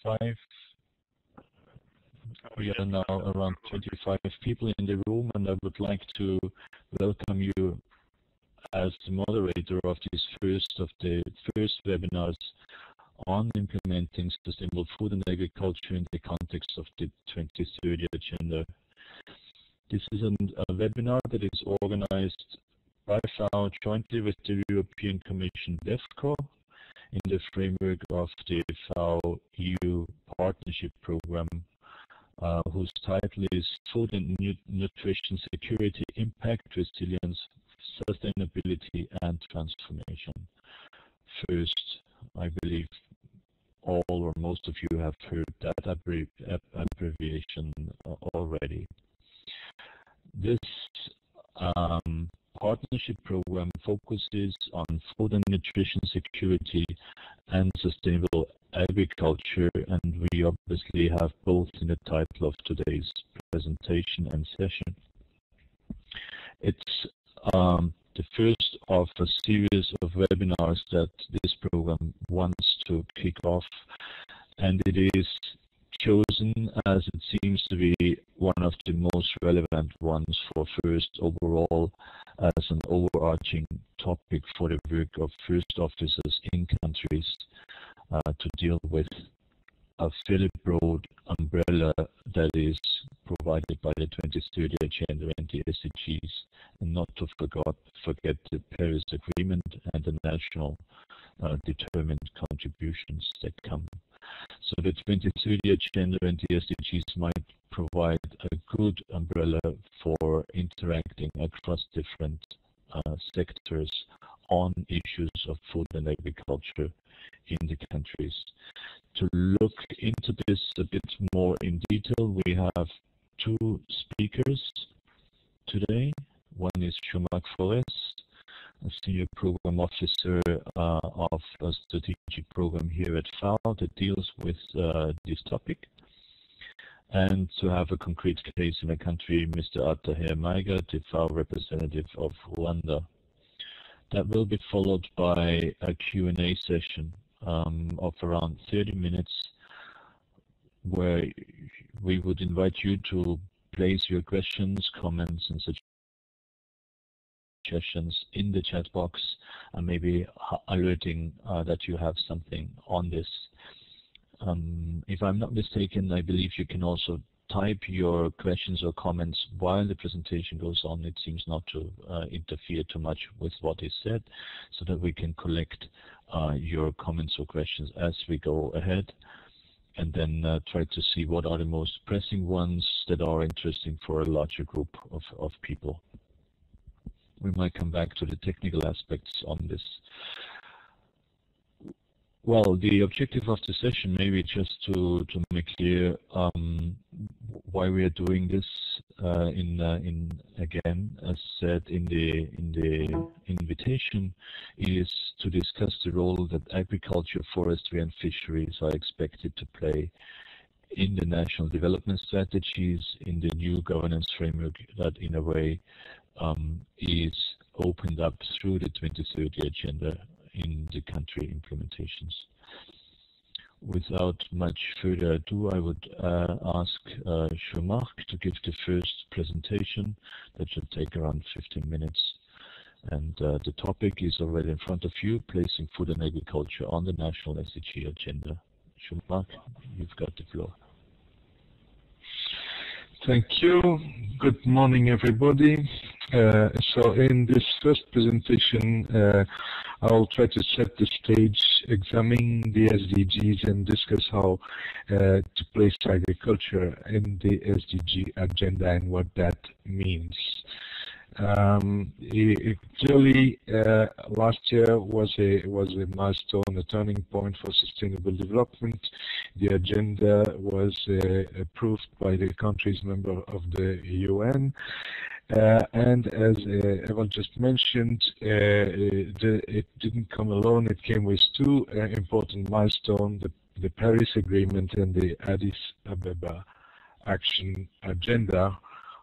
25. We are now around 25 people in the room, and I would like to welcome you as the moderator of this first webinars on implementing sustainable food and agriculture in the context of the 2030 Agenda. This is a webinar that is organized by FAO jointly with the European Commission DEFCO in the framework of the FAO-EU Partnership Programme, whose title is Food and Nutrition Security, Impact, Resilience, Sustainability and Transformation. First, I believe all or most of you have heard that abbreviation already. This partnership program focuses on food and nutrition security and sustainable agriculture, and we obviously have both in the title of today's presentation and session. It's the first of a series of webinars that this program wants to kick off, and it is chosen as it seems to be one of the most relevant ones for FIRST overall as an overarching topic for the work of FIRST officers in countries to deal with a fairly broad umbrella that is provided by the 2030 Agenda and the SDGs, and not to forget the Paris Agreement and the national determined contributions that come. So the 2030 Agenda and the SDGs might provide a good umbrella for interacting across different sectors on issues of food and agriculture in the countries. To look into this a bit more in detail, we have two speakers today. One is Jean-Marc Faurès, a Senior Program Officer of a strategic program here at FAO that deals with this topic. And to have a concrete case in a country, Mr. Attaher Maiga, the FAO representative of Rwanda. That will be followed by a Q&A session of around 30 minutes, where we would invite you to place your questions, comments, and suggestions in the chat box, and maybe alerting that you have something on this. If I'm not mistaken, I believe you can also type your questions or comments while the presentation goes on. It seems not to interfere too much with what is said, so that we can collect your comments or questions as we go ahead, and then try to see what are the most pressing ones that are interesting for a larger group of people. We might come back to the technical aspects on this. Well, the objective of the session, maybe just to make clear why we are doing this. Again, as said in the invitation, is to discuss the role that agriculture, forestry, and fisheries are expected to play in the national development strategies, in the new governance framework that, in a way, is opened up through the 2030 Agenda in the country implementations. Without much further ado, I would ask Jean-Marc to give the first presentation. That should take around 15 minutes. And the topic is already in front of you, placing food and agriculture on the national SDG agenda. Jean-Marc, you've got the floor. Thank you. Good morning, everybody. So in this first presentation, I'll try to set the stage, examine the SDGs, and discuss how to place agriculture in the SDG agenda and what that means. Clearly, last year was a milestone, a turning point for sustainable development. The agenda was approved by the countries member of the UN. And as Evan just mentioned, it didn't come alone. It came with two important milestones, the Paris Agreement and the Addis Ababa Action Agenda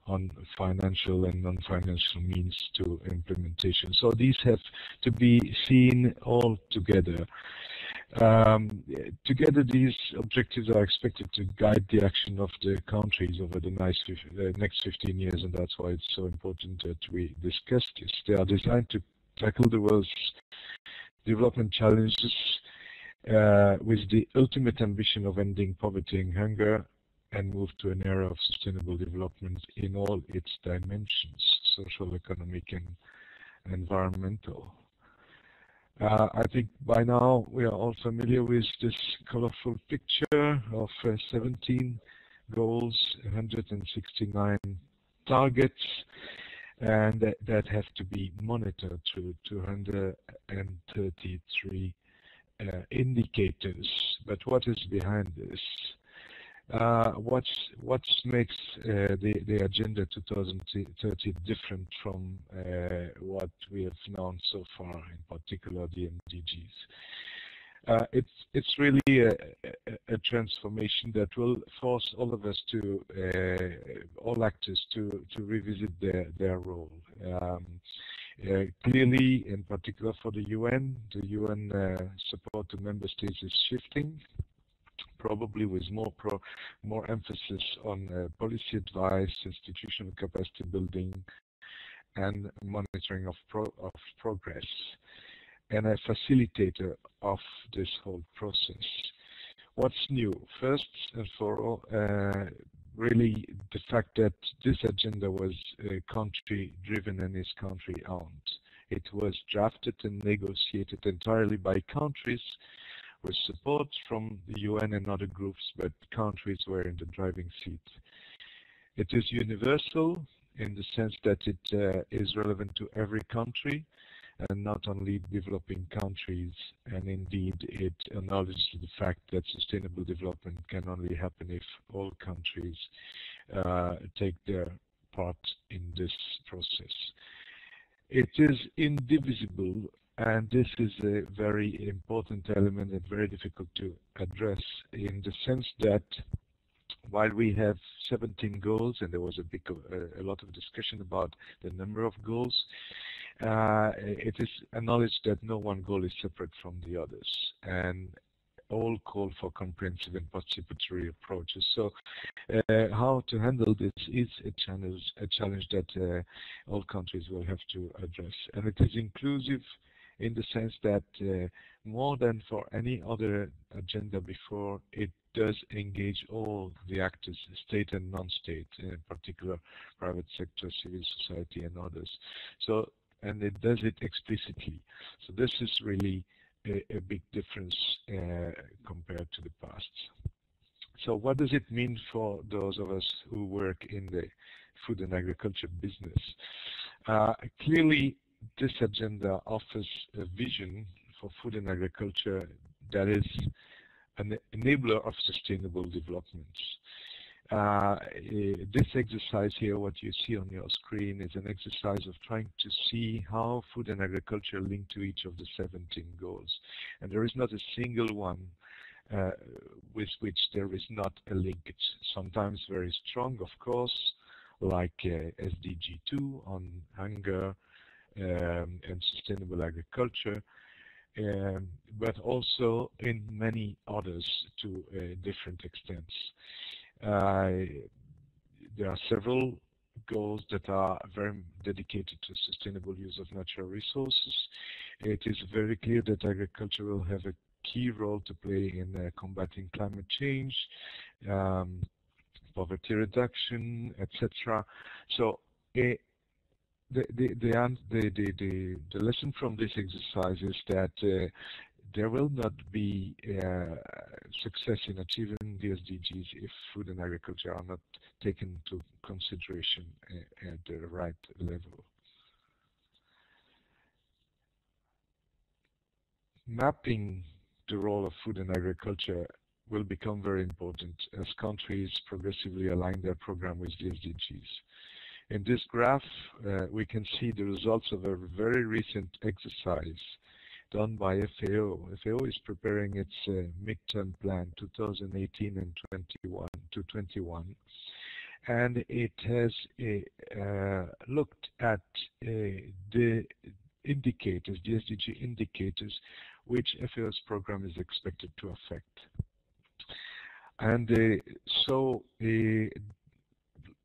on financial and non-financial means to implementation. So these have to be seen all together. Together, these objectives are expected to guide the action of the countries over the next 15 years, and that's why it's so important that we discuss this. They are designed to tackle the world's development challenges with the ultimate ambition of ending poverty and hunger and move to an era of sustainable development in all its dimensions, social, economic, and environmental. I think by now we are all familiar with this colorful picture of 17 goals, 169 targets, and that have to be monitored through 233 indicators. But what is behind this? What makes the Agenda 2030 different from what we have known so far, in particular the MDGs? It's really a transformation that will force all of us to, all actors, to revisit their role. Clearly, in particular for the UN support to member states is shifting, probably with more emphasis on policy advice, institutional capacity building, and monitoring of progress, and a facilitator of this whole process. What's new? First and for all, really the fact that this agenda was country-driven and is country-owned. It was drafted and negotiated entirely by countries with support from the UN and other groups, but countries were in the driving seat. It is universal in the sense that it is relevant to every country and not only developing countries, and indeed it acknowledges the fact that sustainable development can only happen if all countries take their part in this process. It is indivisible, and this is a very important element and very difficult to address, in the sense that while we have 17 goals, and there was a lot of discussion about the number of goals, it is acknowledged that no one goal is separate from the others, and all call for comprehensive and participatory approaches. So how to handle this is a challenge that all countries will have to address. And it is inclusive in the sense that more than for any other agenda before, it does engage all the actors, state and non-state, in particular private sector, civil society, and others. So, and it does it explicitly. So this is really a big difference compared to the past. So what does it mean for those of us who work in the food and agriculture business? Clearly, this agenda offers a vision for food and agriculture that is an enabler of sustainable development. This exercise here, what you see on your screen, is an exercise of trying to see how food and agriculture link to each of the 17 goals. And there is not a single one with which there is not a linkage. Sometimes very strong, of course, like SDG 2 on hunger and sustainable agriculture, but also in many others to different extents. There are several goals that are very dedicated to sustainable use of natural resources. It is very clear that agriculture will have a key role to play in combating climate change, poverty reduction, etc. So the lesson from this exercise is that there will not be success in achieving the SDGs if food and agriculture are not taken into consideration at the right level. Mapping the role of food and agriculture will become very important as countries progressively align their program with the SDGs. In this graph, we can see the results of a very recent exercise done by FAO. FAO is preparing its midterm plan 2018 and 21, and it has looked at the indicators, the SDG indicators, which FAO's program is expected to affect. And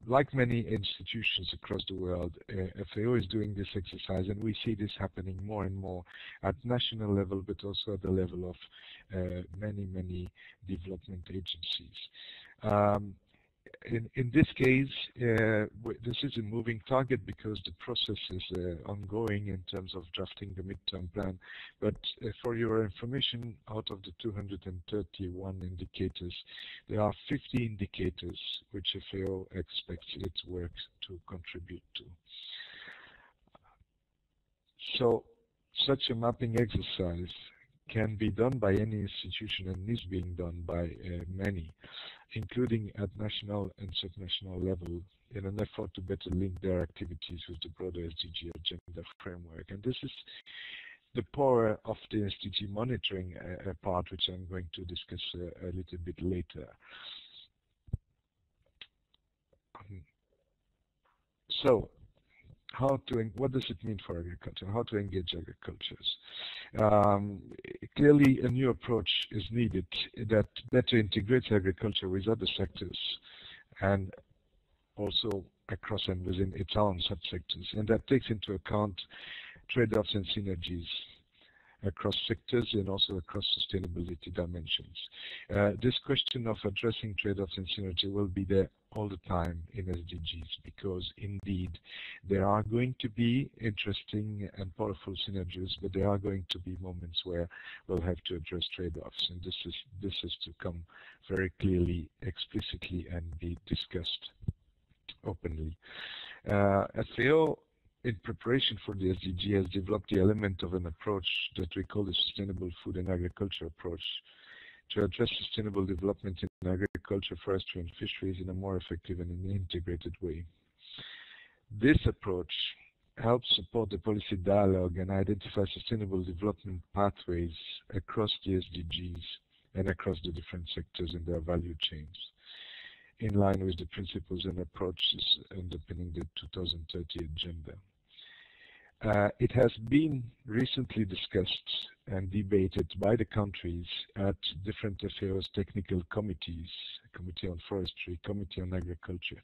like many institutions across the world, FAO is doing this exercise, and we see this happening more and more at national level, but also at the level of many development agencies. In this case, this is a moving target because the process is ongoing in terms of drafting the midterm plan. But for your information, out of the 231 indicators, there are 50 indicators which FAO expects its work to contribute to. So such a mapping exercise can be done by any institution and is being done by many, including at national and subnational level, in an effort to better link their activities with the broader SDG agenda framework. And this is the power of the SDG monitoring part, which I'm going to discuss a little bit later. So, what does it mean for agriculture? How to engage agricultures? Clearly, a new approach is needed that better integrates agriculture with other sectors and also across and within its own subsectors, and that takes into account trade-offs and synergies across sectors and also across sustainability dimensions. This question of addressing trade-offs and synergy will be there all the time in SDGs, because indeed there are going to be interesting and powerful synergies, but there are going to be moments where we'll have to address trade-offs, and this is to come very clearly, explicitly, and be discussed openly. FAO, in preparation for the SDG, has developed the element of an approach that we call the Sustainable Food and Agriculture approach to address sustainable development in agriculture, forestry, and fisheries in a more effective and integrated way. This approach helps support the policy dialogue and identify sustainable development pathways across the SDGs and across the different sectors in their value chains, in line with the principles and approaches underpinning the 2030 agenda. It has been recently discussed and debated by the countries at different FAO's technical committees, Committee on Forestry, Committee on Agriculture,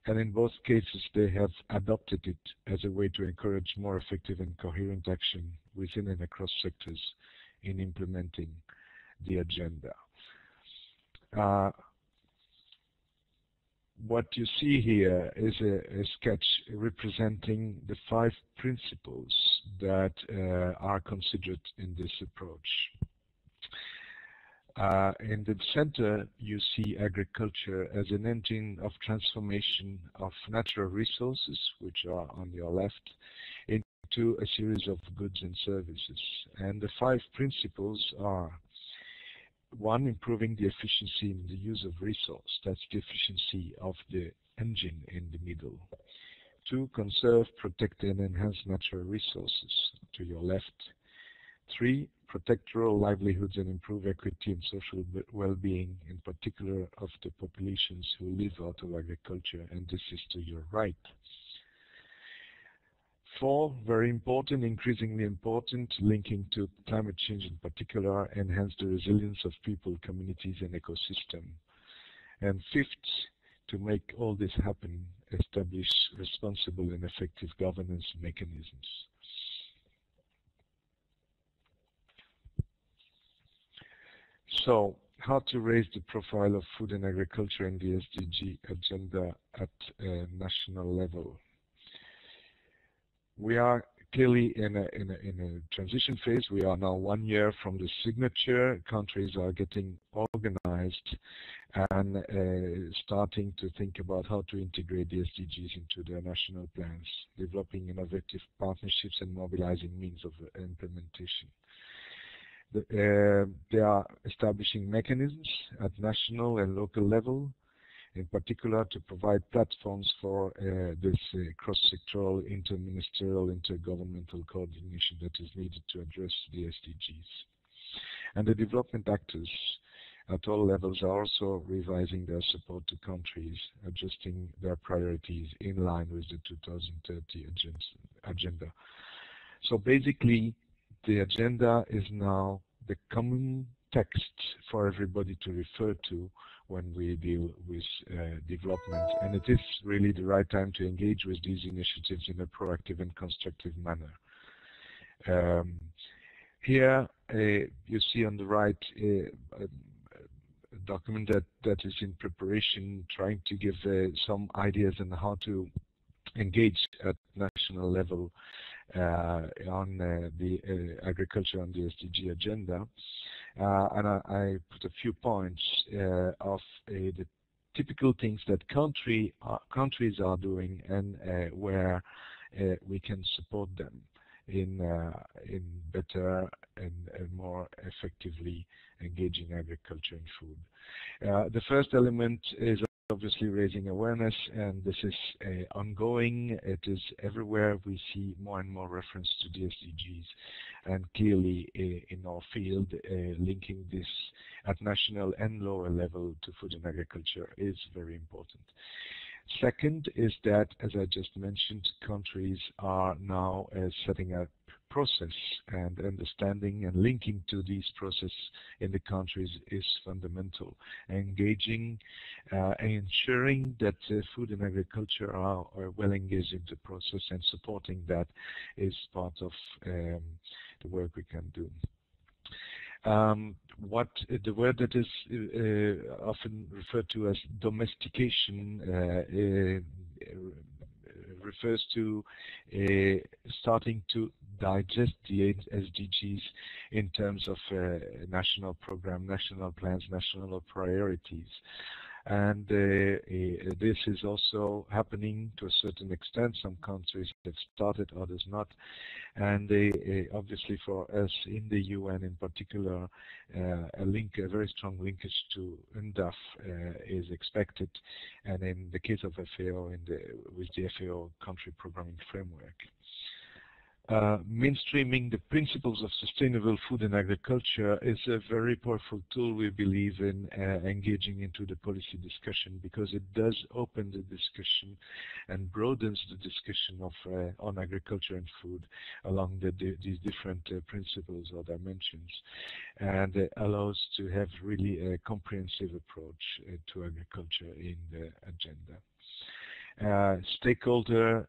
and in both cases they have adopted it as a way to encourage more effective and coherent action within and across sectors in implementing the agenda. What you see here is a sketch representing the 5 principles that are considered in this approach. In the center, you see agriculture as an engine of transformation of natural resources, which are on your left, into a series of goods and services. And the 5 principles are: 1, improving the efficiency in the use of resource. That's the efficiency of the engine in the middle. 2, conserve, protect, and enhance natural resources, to your left. 3, protect rural livelihoods and improve equity and social well-being, in particular of the populations who live out of agriculture, and this is to your right. 4, very important, increasingly important, linking to climate change in particular, enhance the resilience of people, communities, and ecosystem. And 5th, to make all this happen, establish responsible and effective governance mechanisms. So, how to raise the profile of food and agriculture in the SDG agenda at a national level? We are clearly in a transition phase. We are now 1 year from the signature. Countries are getting organized and starting to think about how to integrate the SDGs into their national plans, developing innovative partnerships and mobilizing means of implementation. They are establishing mechanisms at national and local level, in particular to provide platforms for this cross-sectoral, interministerial, intergovernmental coordination that is needed to address the SDGs. And the development actors at all levels are also revising their support to countries, adjusting their priorities in line with the 2030 agenda. So basically, the agenda is now the common text for everybody to refer to when we deal with development, and it is really the right time to engage with these initiatives in a proactive and constructive manner. Here you see on the right a document that is in preparation, trying to give some ideas on how to engage at national level on the agriculture on the SDG agenda. And I put a few points of the typical things that countries are doing and where we can support them in better and more effectively engaging agriculture and food. The first element is obviously raising awareness, and this is ongoing. It is everywhere. We see more and more reference to the SDGs, and clearly in our field, linking this at national and lower level to food and agriculture is very important. Second is that, as I just mentioned, countries are now setting up process, and understanding and linking to these processes in the countries is fundamental. Engaging and ensuring that food and agriculture are well engaged in the process, and supporting that is part of the work we can do. The word that is often referred to as domestication refers to starting to digest the SDGs in terms of national program, national plans, national priorities. And this is also happening to a certain extent. Some countries have started, others not. And obviously for us in the UN in particular, a very strong linkage to UNDAF is expected, and in the case of FAO, with the FAO country programming framework. Mainstreaming the principles of sustainable food and agriculture is a very powerful tool, we believe, in engaging into the policy discussion, because it does open the discussion and broadens the discussion of on agriculture and food along these different principles or dimensions, and allows to have really a comprehensive approach to agriculture in the agenda. Stakeholder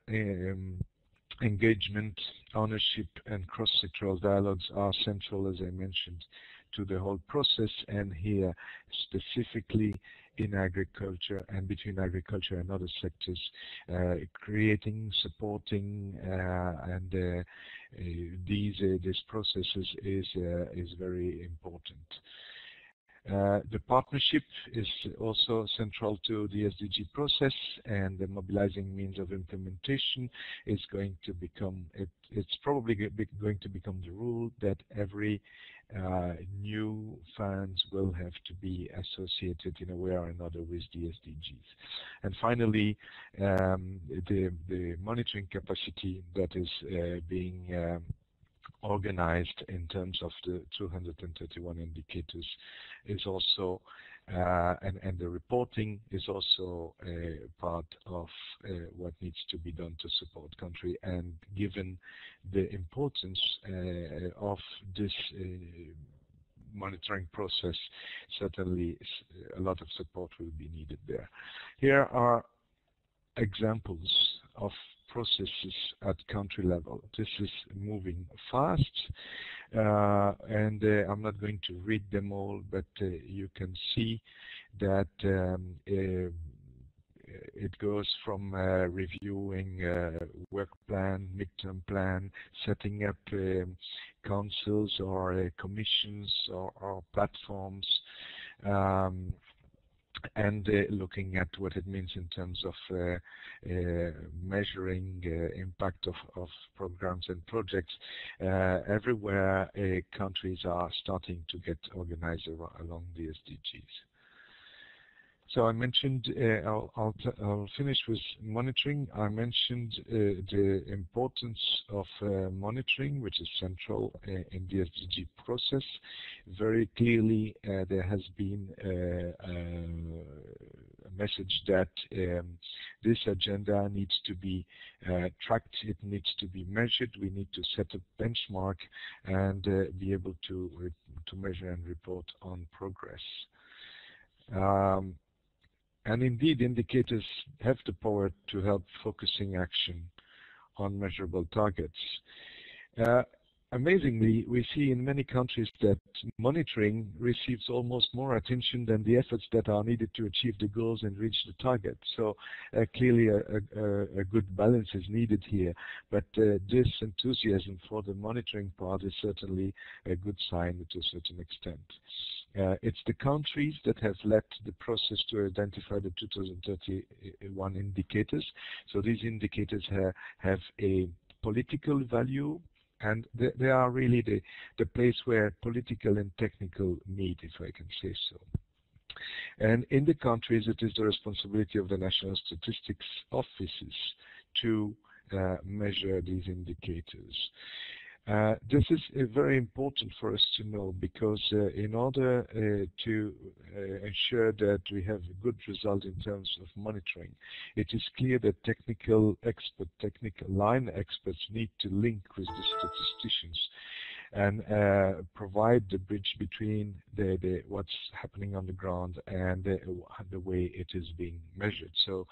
engagement, ownership, and cross-sectoral dialogues are central, as I mentioned, to the whole process, and here specifically in agriculture and between agriculture and other sectors, creating, supporting, and these processes is very important. The partnership is also central to the SDG process, and the mobilizing means of implementation is going to become, it's probably going to become the rule that every new funds will have to be associated in a way or another with the SDGs. And finally, the monitoring capacity that is being organized in terms of the 231 indicators is also, and the reporting is also a part of what needs to be done to support country. And given the importance of this monitoring process, certainly a lot of support will be needed there. Here are examples of processes at country level. This is moving fast, and I'm not going to read them all, but you can see that it goes from reviewing work plan, midterm plan, setting up councils or commissions or platforms, and looking at what it means in terms of measuring impact of programs and projects. Everywhere countries are starting to get organized along the SDGs. So I mentioned, I'll finish with monitoring. I mentioned the importance of monitoring, which is central in the SDG process. Very clearly, there has been a message that this agenda needs to be tracked, it needs to be measured, we need to set a benchmark and be able to measure and report on progress. And indeed, indicators have the power to help focusing action on measurable targets. Amazingly, we see in many countries that monitoring receives almost more attention than the efforts that are needed to achieve the goals and reach the target. So clearly a good balance is needed here. But this enthusiasm for the monitoring part is certainly a good sign to a certain extent. It's the countries that have led the process to identify the 2031 indicators. So these indicators have a political value, and they are really the place where political and technical meet, if I can say so. And in the countries, it is the responsibility of the national statistics offices to measure these indicators. This is very important for us to know, because in order to ensure that we have a good result in terms of monitoring, it is clear that technical line experts need to link with the statisticians and provide the bridge between what's happening on the ground and the way it is being measured. So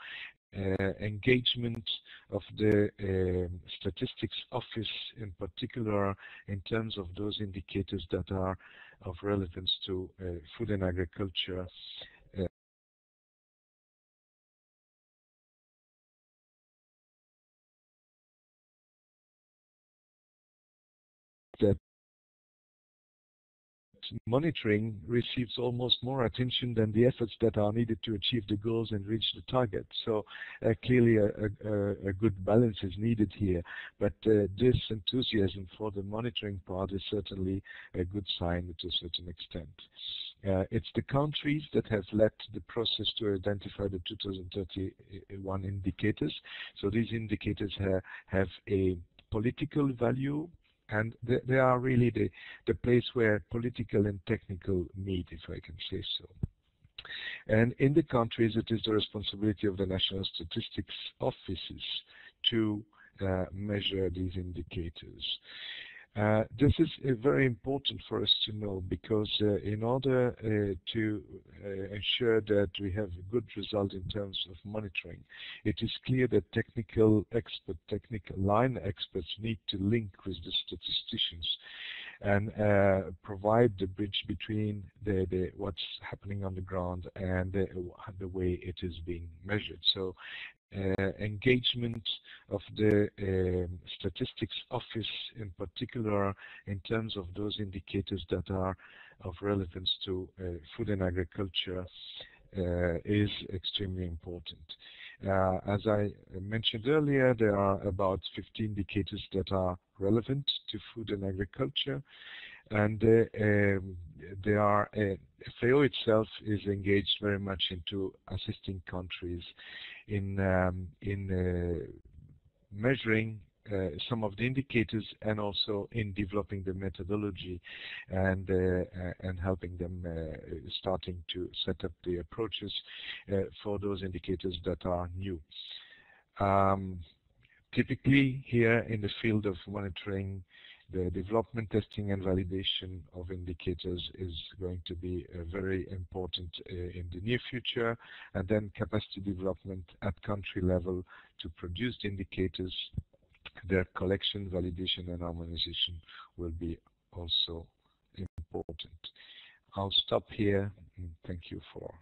engagement of the statistics office in particular in terms of those indicators that are of relevance to food and agriculture that monitoring receives almost more attention than the efforts that are needed to achieve the goals and reach the target. So clearly a good balance is needed here. But this enthusiasm for the monitoring part is certainly a good sign to a certain extent. It's the countries that have led the process to identify the 2031 indicators. So these indicators have a political value, and they are really the place where political and technical meet, if I can say so. And in the countries, it is the responsibility of the national statistics offices to measure these indicators. This is very important for us to know, because in order to ensure that we have a good result in terms of monitoring, it is clear that technical line experts need to link with the statisticians and provide the bridge between what's happening on the ground and the way it is being measured. So engagement of the statistics office in particular in terms of those indicators that are of relevance to food and agriculture is extremely important. As I mentioned earlier, there are about 50 indicators that are relevant to food and agriculture, and FAO itself is engaged very much into assisting countries in measuring some of the indicators, and also in developing the methodology and helping them starting to set up the approaches for those indicators that are new. Typically here in the field of monitoring, the development, testing and validation of indicators is going to be very important in the near future, and then capacity development at country level to produce the indicators. Their collection, validation and harmonization will be also important. I'll stop here and thank you for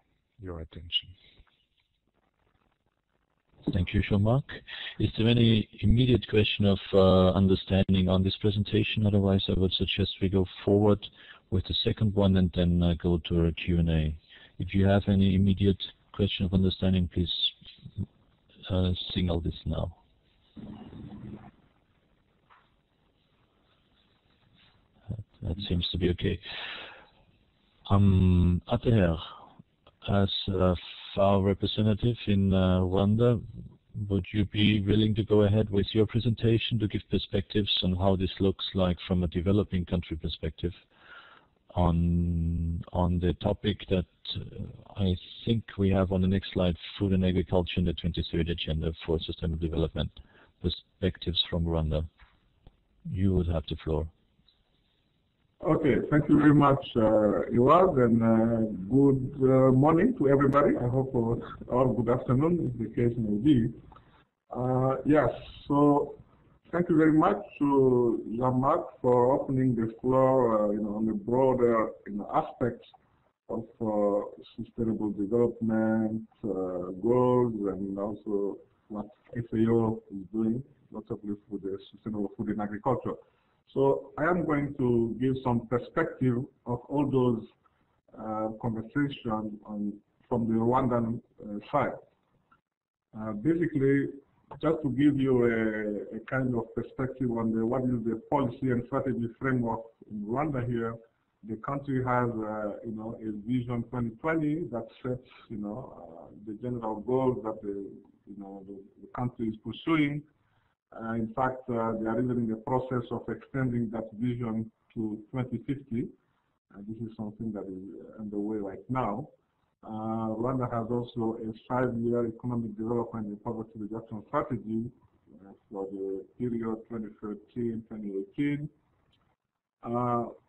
your attention. Thank you, Jean-Marc. Is there any immediate question of understanding on this presentation? Otherwise, I would suggest we go forward with the second one and then go to a Q&A. If you have any immediate question of understanding, please signal this now. That seems to be okay. Attaher, as a FAO representative in Rwanda, would you be willing to go ahead with your presentation to give perspectives on how this looks like from a developing country perspective on the topic that I think we have on the next slide food and agriculture in the 2030 agenda for sustainable development, perspectives from Rwanda. You would have the floor. Okay, thank you very much, Iwad, and good morning to everybody. I hope, or good afternoon, if the case may be. Yes, so thank you very much to Jean-Marc for opening the floor, on the broader, aspects of sustainable development goals, and also what FAO is doing, notably for the sustainable food and agriculture. So I am going to give some perspective of all those conversations from the Rwandan side. Basically, just to give you a kind of perspective on what is the policy and strategy framework in Rwanda here. The country has, a vision 2020 that sets, the general goals that the country is pursuing. In fact, they are even in the process of extending that vision to 2050. This is something that is underway right now. Rwanda has also a 5-year economic development and poverty reduction strategy for the period 2013-2018.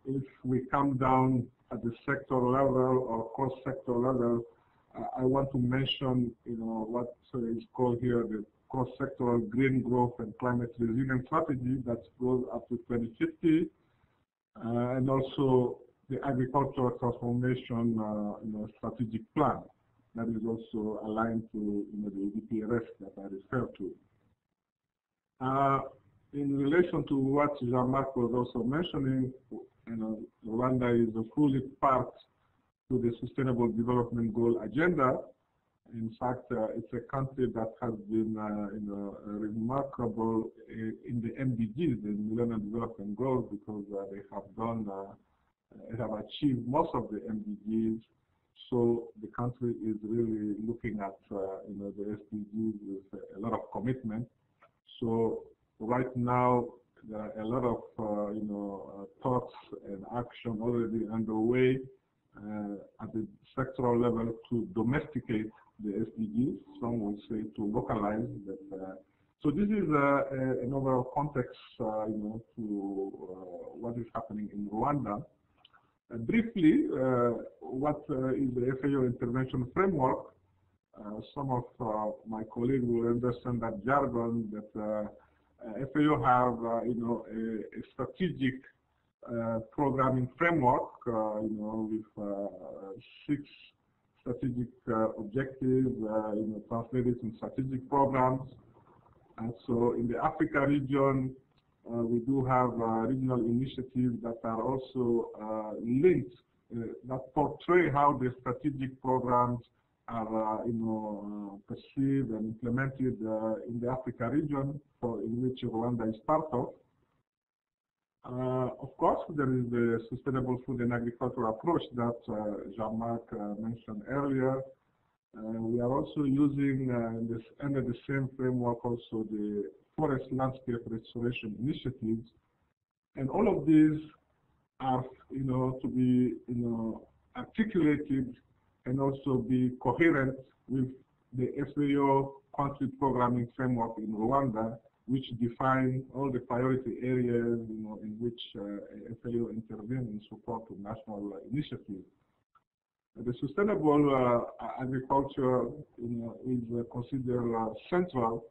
If we come down at the sector level or cross-sector level, I want to mention, what is called here the cross-sectoral green growth and climate resilience strategy that goes up to 2050, and also the agricultural transformation, strategic plan that is also aligned to, the EDPRS that I referred to. In relation to what Jean-Marc was also mentioning, Rwanda is a fully part to the Sustainable Development Goal agenda. In fact, it's a country that has been, remarkable in the MDGs, the Millennium Development Goals, because they have achieved most of the MDGs. So the country is really looking at, the SDGs with a lot of commitment. So right now, there are a lot of, thoughts and action already underway at the sectoral level to domesticate the SDGs. Some will say to localize that. So this is an overall context, to what is happening in Rwanda. Briefly, what is the FAO intervention framework? Some of my colleagues will understand that jargon that FAO have, a strategic programming framework, with 6 strategic objectives, translated in strategic programs. And so in the Africa region, we do have regional initiatives that are also linked, that portray how the strategic programs are, perceived and implemented in the Africa region, in which Rwanda is part of. Of course, there is the sustainable food and agriculture approach that Jean-Marc mentioned earlier. We are also using under the same framework also the forest landscape restoration initiatives, and all of these are, to be, articulated and also be coherent with the FAO country programming framework in Rwanda, which define all the priority areas, in which FAO intervene in support of national initiatives. The sustainable agriculture, is considered central,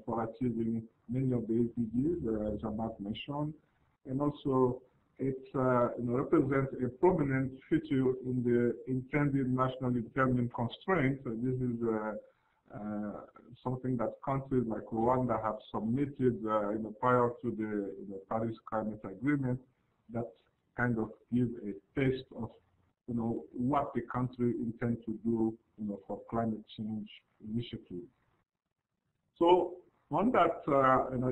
for achieving many of the SDGs, Jean-Marc mentioned, and also it represents a prominent feature in the intended nationally determined constraints. This is something that countries like Rwanda have submitted prior to the Paris Climate Agreement, that kind of give a taste of what the country intends to do for climate change initiatives. So on that,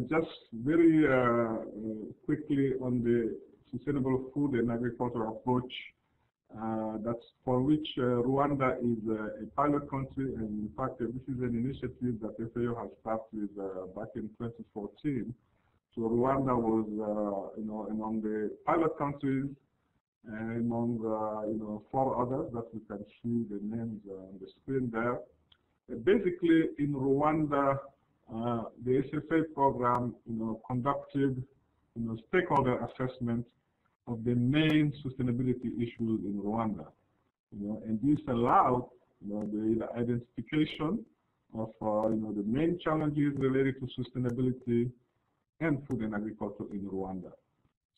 just very quickly on the sustainable food and agriculture approach, that's for which Rwanda is a pilot country, and in fact this is an initiative that FAO has started back in 2014. So Rwanda was among the pilot countries, among 4 others that we can see the names on the screen there. Basically, in Rwanda, the SFA program, conducted, stakeholder assessment of the main sustainability issues in Rwanda, and this allowed, the identification of, the main challenges related to sustainability and food and agriculture in Rwanda.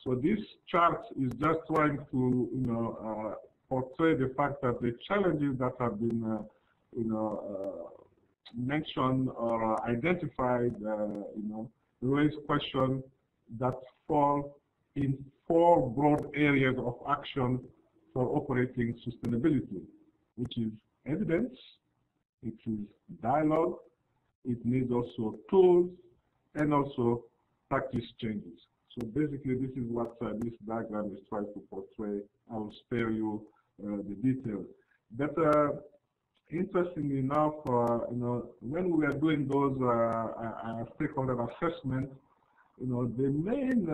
So this chart is just trying to, portray the fact that the challenges that have been, mentioned or identified, raise questions that fall in 4 broad areas of action for operating sustainability, which is evidence, it is dialogue, it needs also tools, and also practice changes. So basically, this is what this diagram is trying to portray. I will spare you the details. But interestingly enough, when we are doing those stakeholder assessments, the main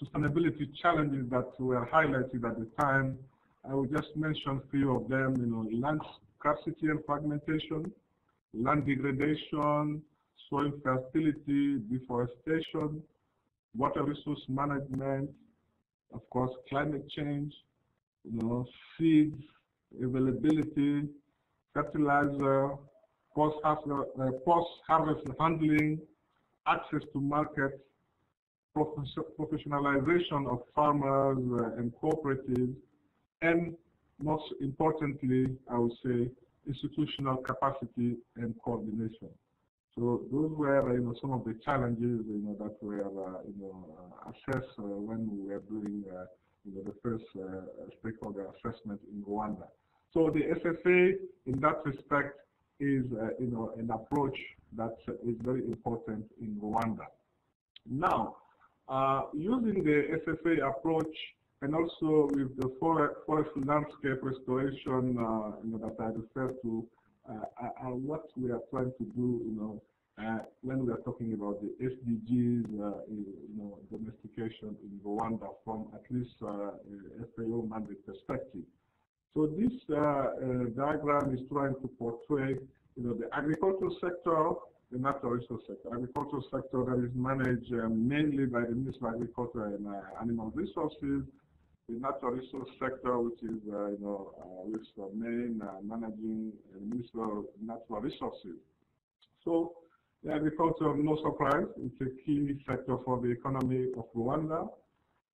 sustainability challenges that were highlighted at the time, I will just mention a few of them. Land scarcity and fragmentation, land degradation, soil fertility, deforestation, water resource management, of course, climate change, seeds, availability, fertilizer, post-harvest handling, access to markets, professionalization of farmers and cooperatives, and most importantly, I would say, institutional capacity and coordination. So those were, some of the challenges, that were, assessed when we were doing, the first stakeholder assessment in Rwanda. So the SFA, in that respect, is, an approach that is very important in Rwanda. Now, using the SFA approach, and also with the forest landscape restoration, that I refer to, what we are trying to do, when we are talking about the SDGs, domestication in Rwanda from at least FAO mandate perspective. So this diagram is trying to portray, the agricultural sector, the natural resource sector. Agricultural sector that is managed mainly by the Ministry of Agriculture and Animal Resources. The natural resource sector, which is, with the main managing Ministry of Natural Resources. So the agriculture, no surprise, it's a key sector for the economy of Rwanda.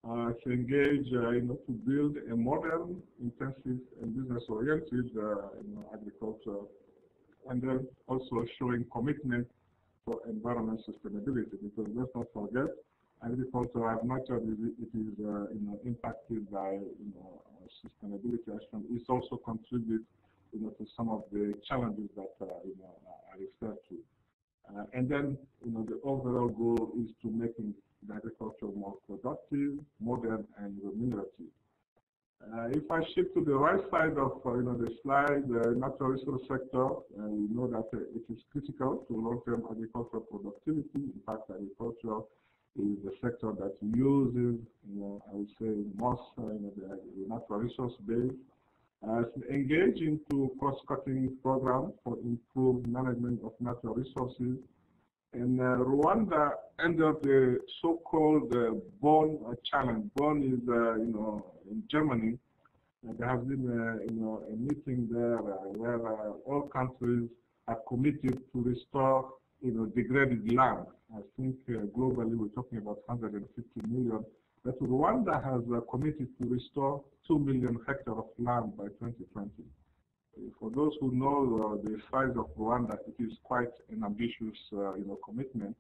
To engage, to build a modern, intensive, and business-oriented, agriculture, and then also showing commitment for environment sustainability. Because let's not forget, agriculture, as much as it is, impacted by, sustainability action, it also contributes, to some of the challenges that, I referred to. And then, the overall goal is to making the agriculture more productive, modern, and remunerative. If I shift to the right side of, the slide, the natural resource sector, we know that it is critical to long-term agricultural productivity. In fact, agriculture is the sector that uses, I would say, most, the natural resource base. Engage into cost-cutting programs for improved management of natural resources. And Rwanda, under the so-called Bonn challenge. Bonn is, in Germany. There has been, a meeting there where all countries are committed to restore, degraded land. I think globally we're talking about 150 million. But Rwanda has committed to restore 2 million hectares of land by 2020. For those who know the size of Rwanda, it is quite an ambitious, commitment.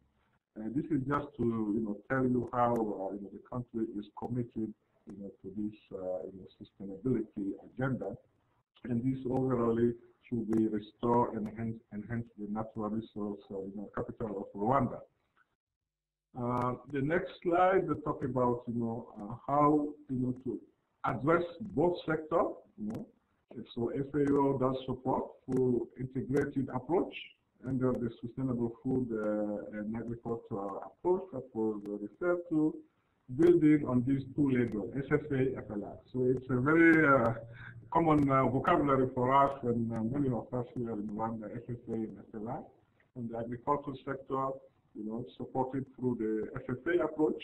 This is just to, tell you how the country is committed, to this sustainability agenda, and this overall should be restore and enhance the natural resource, capital of Rwanda. The next slide, we talk about, how, to address both sectors, So FAO does support through integrated approach under the sustainable food and agriculture approach that was referred to. building on these two labels, SFA, FLR. So it's a very common vocabulary for us and many of us here in Rwanda, SFA and FLR. And the agricultural sector, supported through the FFA approach.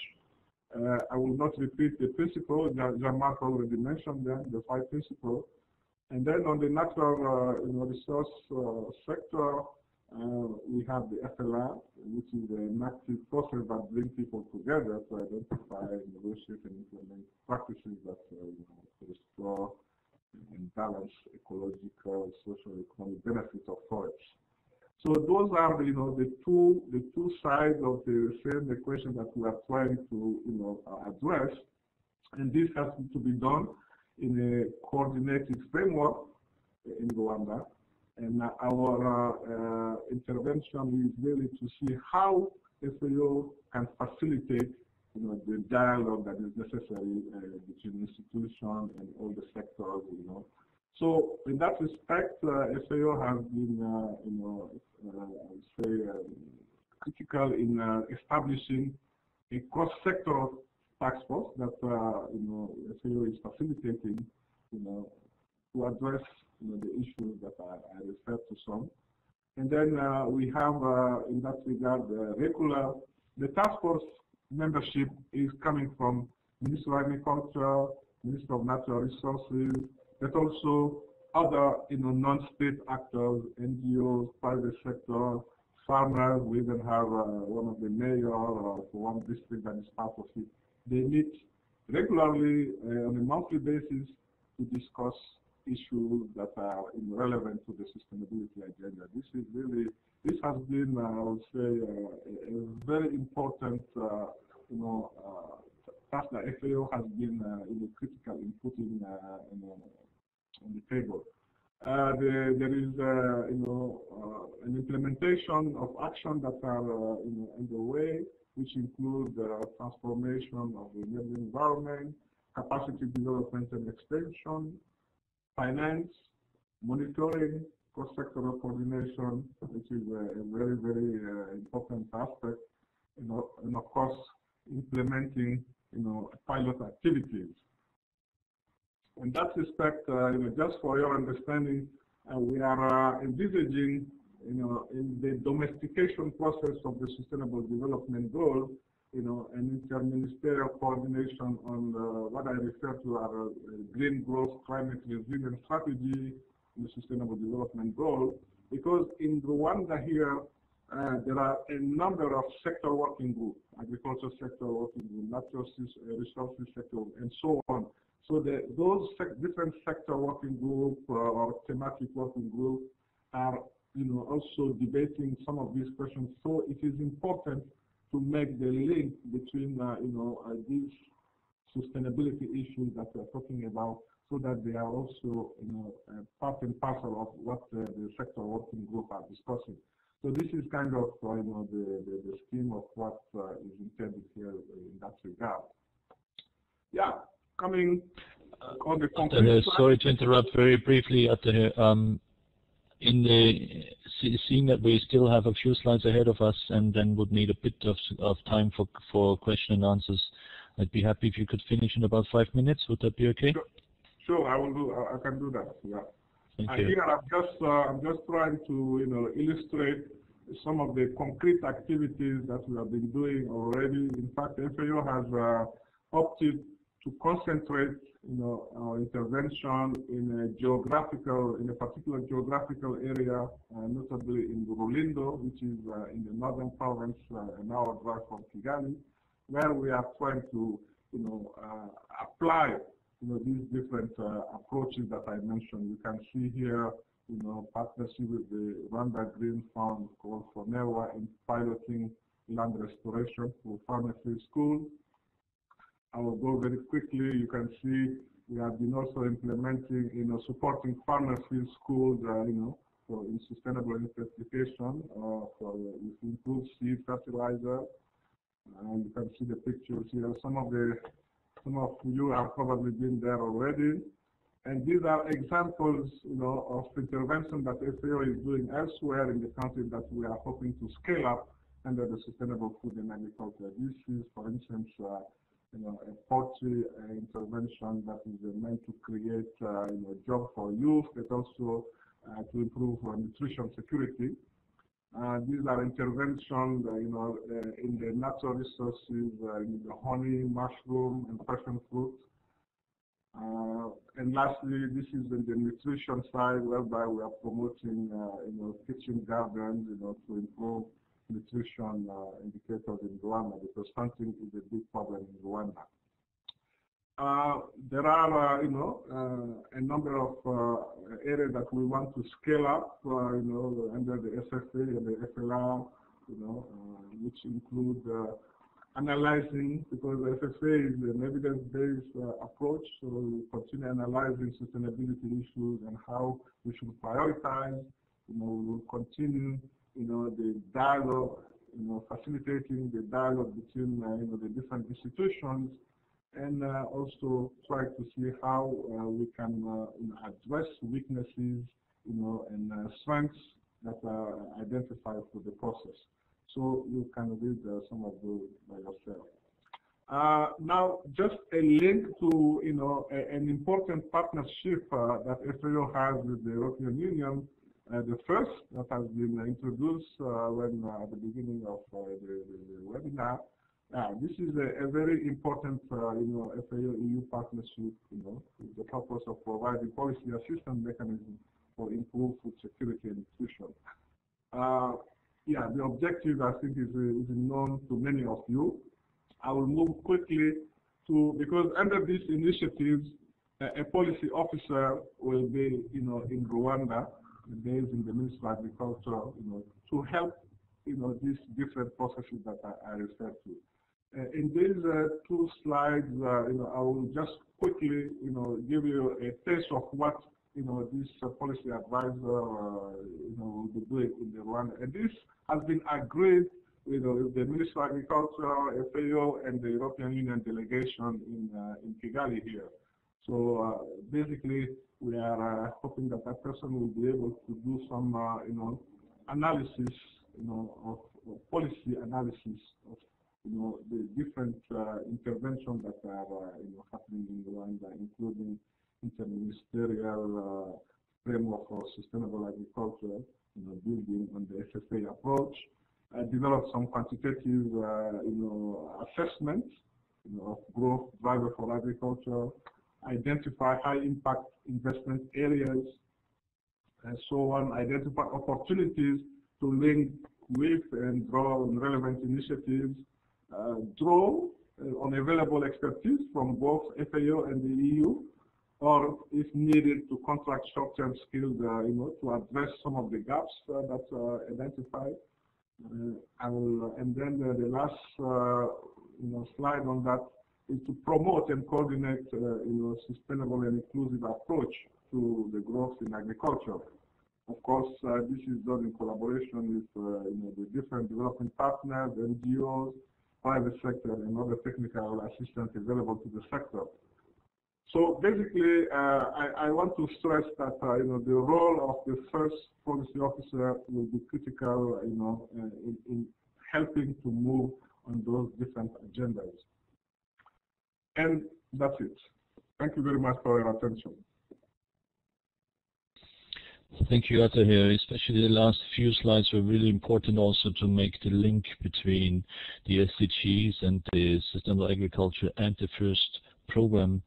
I will not repeat the principle. Jean-Marc already mentioned them, the 5 principles. And then on the natural resource sector, we have the FLR, which is an active process that brings people together to identify, negotiate, and implement practices that restore and balance ecological, social, economic benefits of forests. So those are the two sides of the same equation that we are trying to address, and this has to be done in a coordinated framework in Rwanda. And our intervention is really to see how FAO can facilitate the dialogue that is necessary between institutions and all the sectors. So in that respect, FAO has been, critical in establishing a cross-sector task force that FAO is facilitating, to address the issues that I referred to some. And then we have, in that regard, the task force membership is coming from Ministry of Agriculture, Ministry of Natural Resources, but also other non-state actors, NGOs, private sector, farmers. We even have one of the mayors for one district that is part of it. They meet regularly on a monthly basis to discuss issues that are relevant to the sustainability agenda. This has been, I would say, a very important task that FAO has been critical in putting on the table. There is an implementation of action that are underway, which include transformation of the environment, capacity development and extension, finance, monitoring, cross-sectoral coordination, which is a very, very important aspect, and of course, implementing, pilot activities. In that respect, just for your understanding, we are envisaging, in the domestication process of the Sustainable Development Goal, an interministerial coordination on what I refer to as green growth, climate resilience strategy, the Sustainable Development Goal, because in Rwanda here, there are a number of sector working groups, agriculture sector working group, natural resources sector, and so on. So those different sector working groups or thematic working groups are, also debating some of these questions. So it is important to make the link between, these sustainability issues that we are talking about, so that they are also, part and parcel of what the sector working group are discussing. So this is kind of, the scheme of what is intended here in that regard. Yeah, coming on the conclusion. Sorry to interrupt very briefly, Attaher. Seeing that we still have a few slides ahead of us and then would need a bit of time for question and answers, I'd be happy if you could finish in about 5 minutes. Would that be okay? Sure, I will do. I can do that. Yeah. Thank you. Here I'm just trying to illustrate some of the concrete activities that we have been doing already. In fact, FAO has opted to concentrate our intervention in a particular geographical area, notably in Rulindo, which is in the northern province, an hour drive from Kigali, where we are trying to apply these different approaches that I mentioned. You can see here, partnership with the Rwanda Green Fund called for NEWA in piloting land restoration for farmer field schools. I will go very quickly. You can see we have been also implementing, supporting farmer field schools, for in sustainable intensification, for improved seed fertilizer. And you can see the pictures here. Some of you have probably been there already. And these are examples, of intervention that FAO is doing elsewhere in the country that we are hoping to scale up under the Sustainable Food and Agriculture. This is, for instance, a poultry intervention that is meant to create jobs for youth, but also to improve nutrition security. These are interventions, in the natural resources, in the honey, mushroom, and passion fruit. And lastly, this is in the nutrition side, whereby we are promoting, kitchen gardens, to improve nutrition indicators in Rwanda, because stunting is a big problem in Rwanda. There are, a number of areas that we want to scale up, under the SFA and the FLR, which include analyzing, because the SFA is an evidence-based approach, so we continue analyzing sustainability issues and how we should prioritize. We will continue, the dialogue, facilitating the dialogue between, the different institutions, and also try to see how we can address weaknesses, and strengths that are identified for the process. So you can read some of those by yourself. Now, just a link to an important partnership that FAO has with the European Union. The first that has been introduced when at the beginning of the webinar. This is a very important FAO-EU partnership, with the purpose of providing policy assistance mechanism for improved food security and nutrition. The objective, I think, is known to many of you. I will move quickly because under these initiatives, a policy officer will be, in Rwanda, based in the Ministry of Agriculture, to help, these different processes that I referred to. In these two slides, I will just quickly, give you a taste of what, this policy advisor, will be doing in the Rwanda. And this has been agreed with the Ministry of Agriculture, FAO, and the European Union delegation in Kigali here. So basically, we are hoping that that person will be able to do some, analysis, of policy analysis of, the different interventions that are, happening in Rwanda, including interministerial framework for sustainable agriculture, building on the SFA approach. Develop some quantitative, assessments, of growth driver for agriculture. Identify high impact investment areas, and so on. Identify opportunities to link with and draw on relevant initiatives. Draw on available expertise from both FAO and the EU, or if needed, to contract short-term skills, to address some of the gaps that are identified. And then the last, slide on that is to promote and coordinate, sustainable and inclusive approach to the growth in agriculture. Of course, this is done in collaboration with, the different development partners, NGOs, private sector, and other technical assistance available to the sector. So basically, I want to stress that the role of the first policy officer will be critical, in helping to move on those different agendas. And that's it. Thank you very much for your attention. Thank you, Attaher. Especially the last few slides were really important also to make the link between the SDGs and the sustainable agriculture and the first program,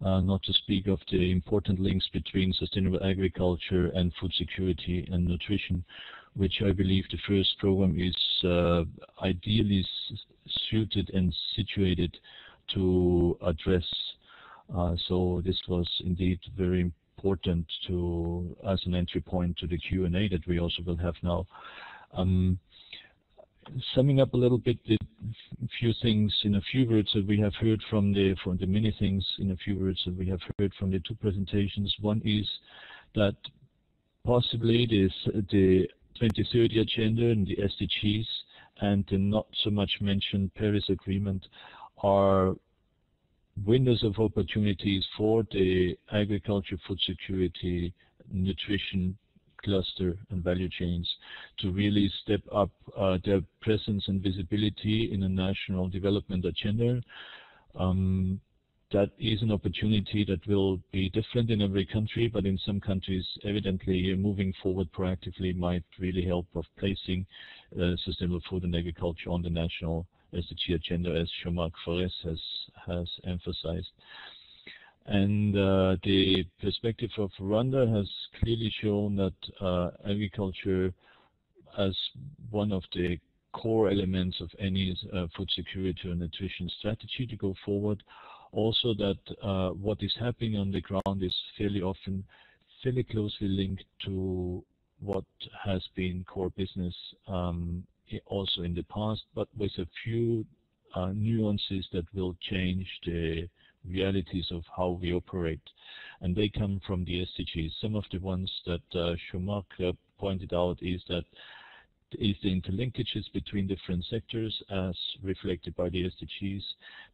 not to speak of the important links between sustainable agriculture and food security and nutrition, which I believe the first program is ideally suited and situated to address. So this was indeed very important as an entry point to the Q&A that we also will have now. Summing up a little bit the few things in a few words that we have heard from the many things in a few words that we have heard from the two presentations. One is that possibly the 2030 agenda and the SDGs and the not so much mentioned Paris Agreement are windows of opportunities for the agriculture, food security, nutrition cluster and value chains to really step up their presence and visibility in a national development agenda, That is an opportunity that will be different in every country, but in some countries, evidently, moving forward proactively might really help of placing sustainable food and agriculture on the national SDG agenda, as Jean-Marc Faurès has emphasized. And the perspective of Rwanda has clearly shown that agriculture as one of the core elements of any food security or nutrition strategy to go forward. Also that what is happening on the ground is fairly often fairly closely linked to what has been core business also in the past, but with a few nuances that will change the realities of how we operate. And they come from the SDGs. Some of the ones that Jean-Marc pointed out is the interlinkages between different sectors as reflected by the SDGs.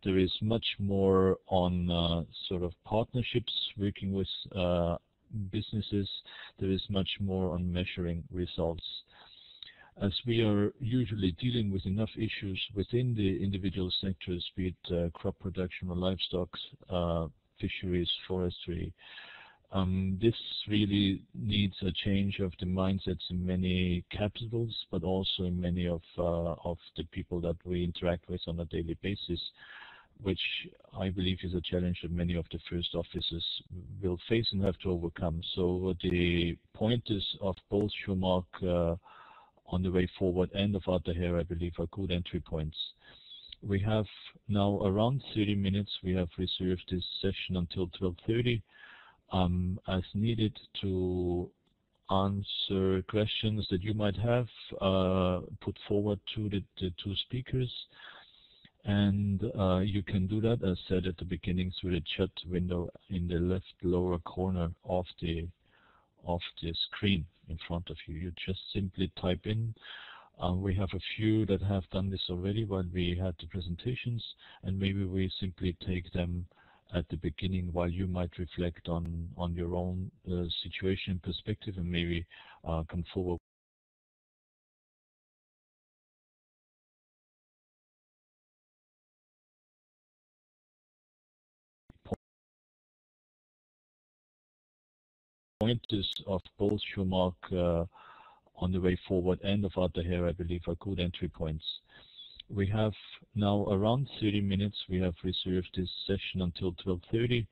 There is much more on sort of partnerships, working with businesses. There is much more on measuring results. As we are usually dealing with enough issues within the individual sectors, be it crop production or livestock, fisheries, forestry, this really needs a change of the mindsets in many capitals, but also in many of the people that we interact with on a daily basis, which I believe is a challenge that many of the first officers will face and have to overcome. So the pointers of both Jean-Marc on the way forward and of Attaher, I believe, are good entry points. We have now around 30 minutes. We have reserved this session until 12:30. As needed to answer questions that you might have put forward to the two speakers. And you can do that, as said at the beginning, through the chat window in the left lower corner of the screen in front of you. You just simply type in. We have a few that have done this already while we had the presentations, and maybe we simply take them at the beginning while you might reflect on your own situation and perspective, and maybe come forward. Pointers of both Jean-Marc on the way forward and of Attaher, I believe, are good entry points. We have now around 30 minutes. We have reserved this session until 12:30.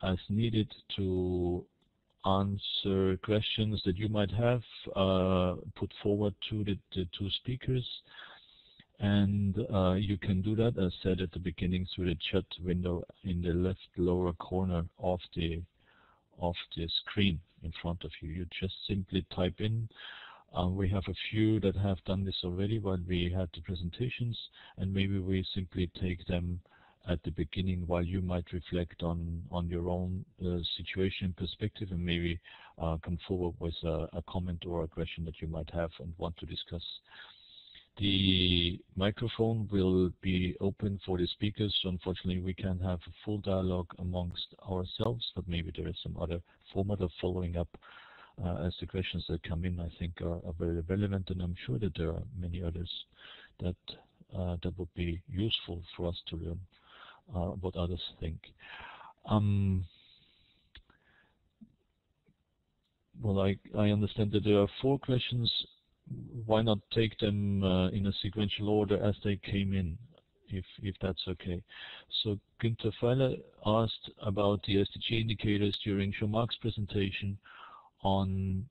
As needed to answer questions that you might have put forward to the two speakers. And you can do that, as said at the beginning, through the chat window in the left lower corner of the screen in front of you. You just simply type in. We have a few that have done this already while we had the presentations, and maybe we simply take them at the beginning while you might reflect on your own situation and perspective, and maybe come forward with a comment or a question that you might have and want to discuss. The microphone will be open for the speakers. So unfortunately, we can't have a full dialogue amongst ourselves, but maybe there is some other format of following up as the questions that come in, I think, are very relevant, and I'm sure that there are many others that would be useful for us to learn what others think. Well, I understand that there are 4 questions. Why not take them in a sequential order as they came in, if that's okay? So Günther Feiler asked about the SDG indicators during Jean-Marc's presentation on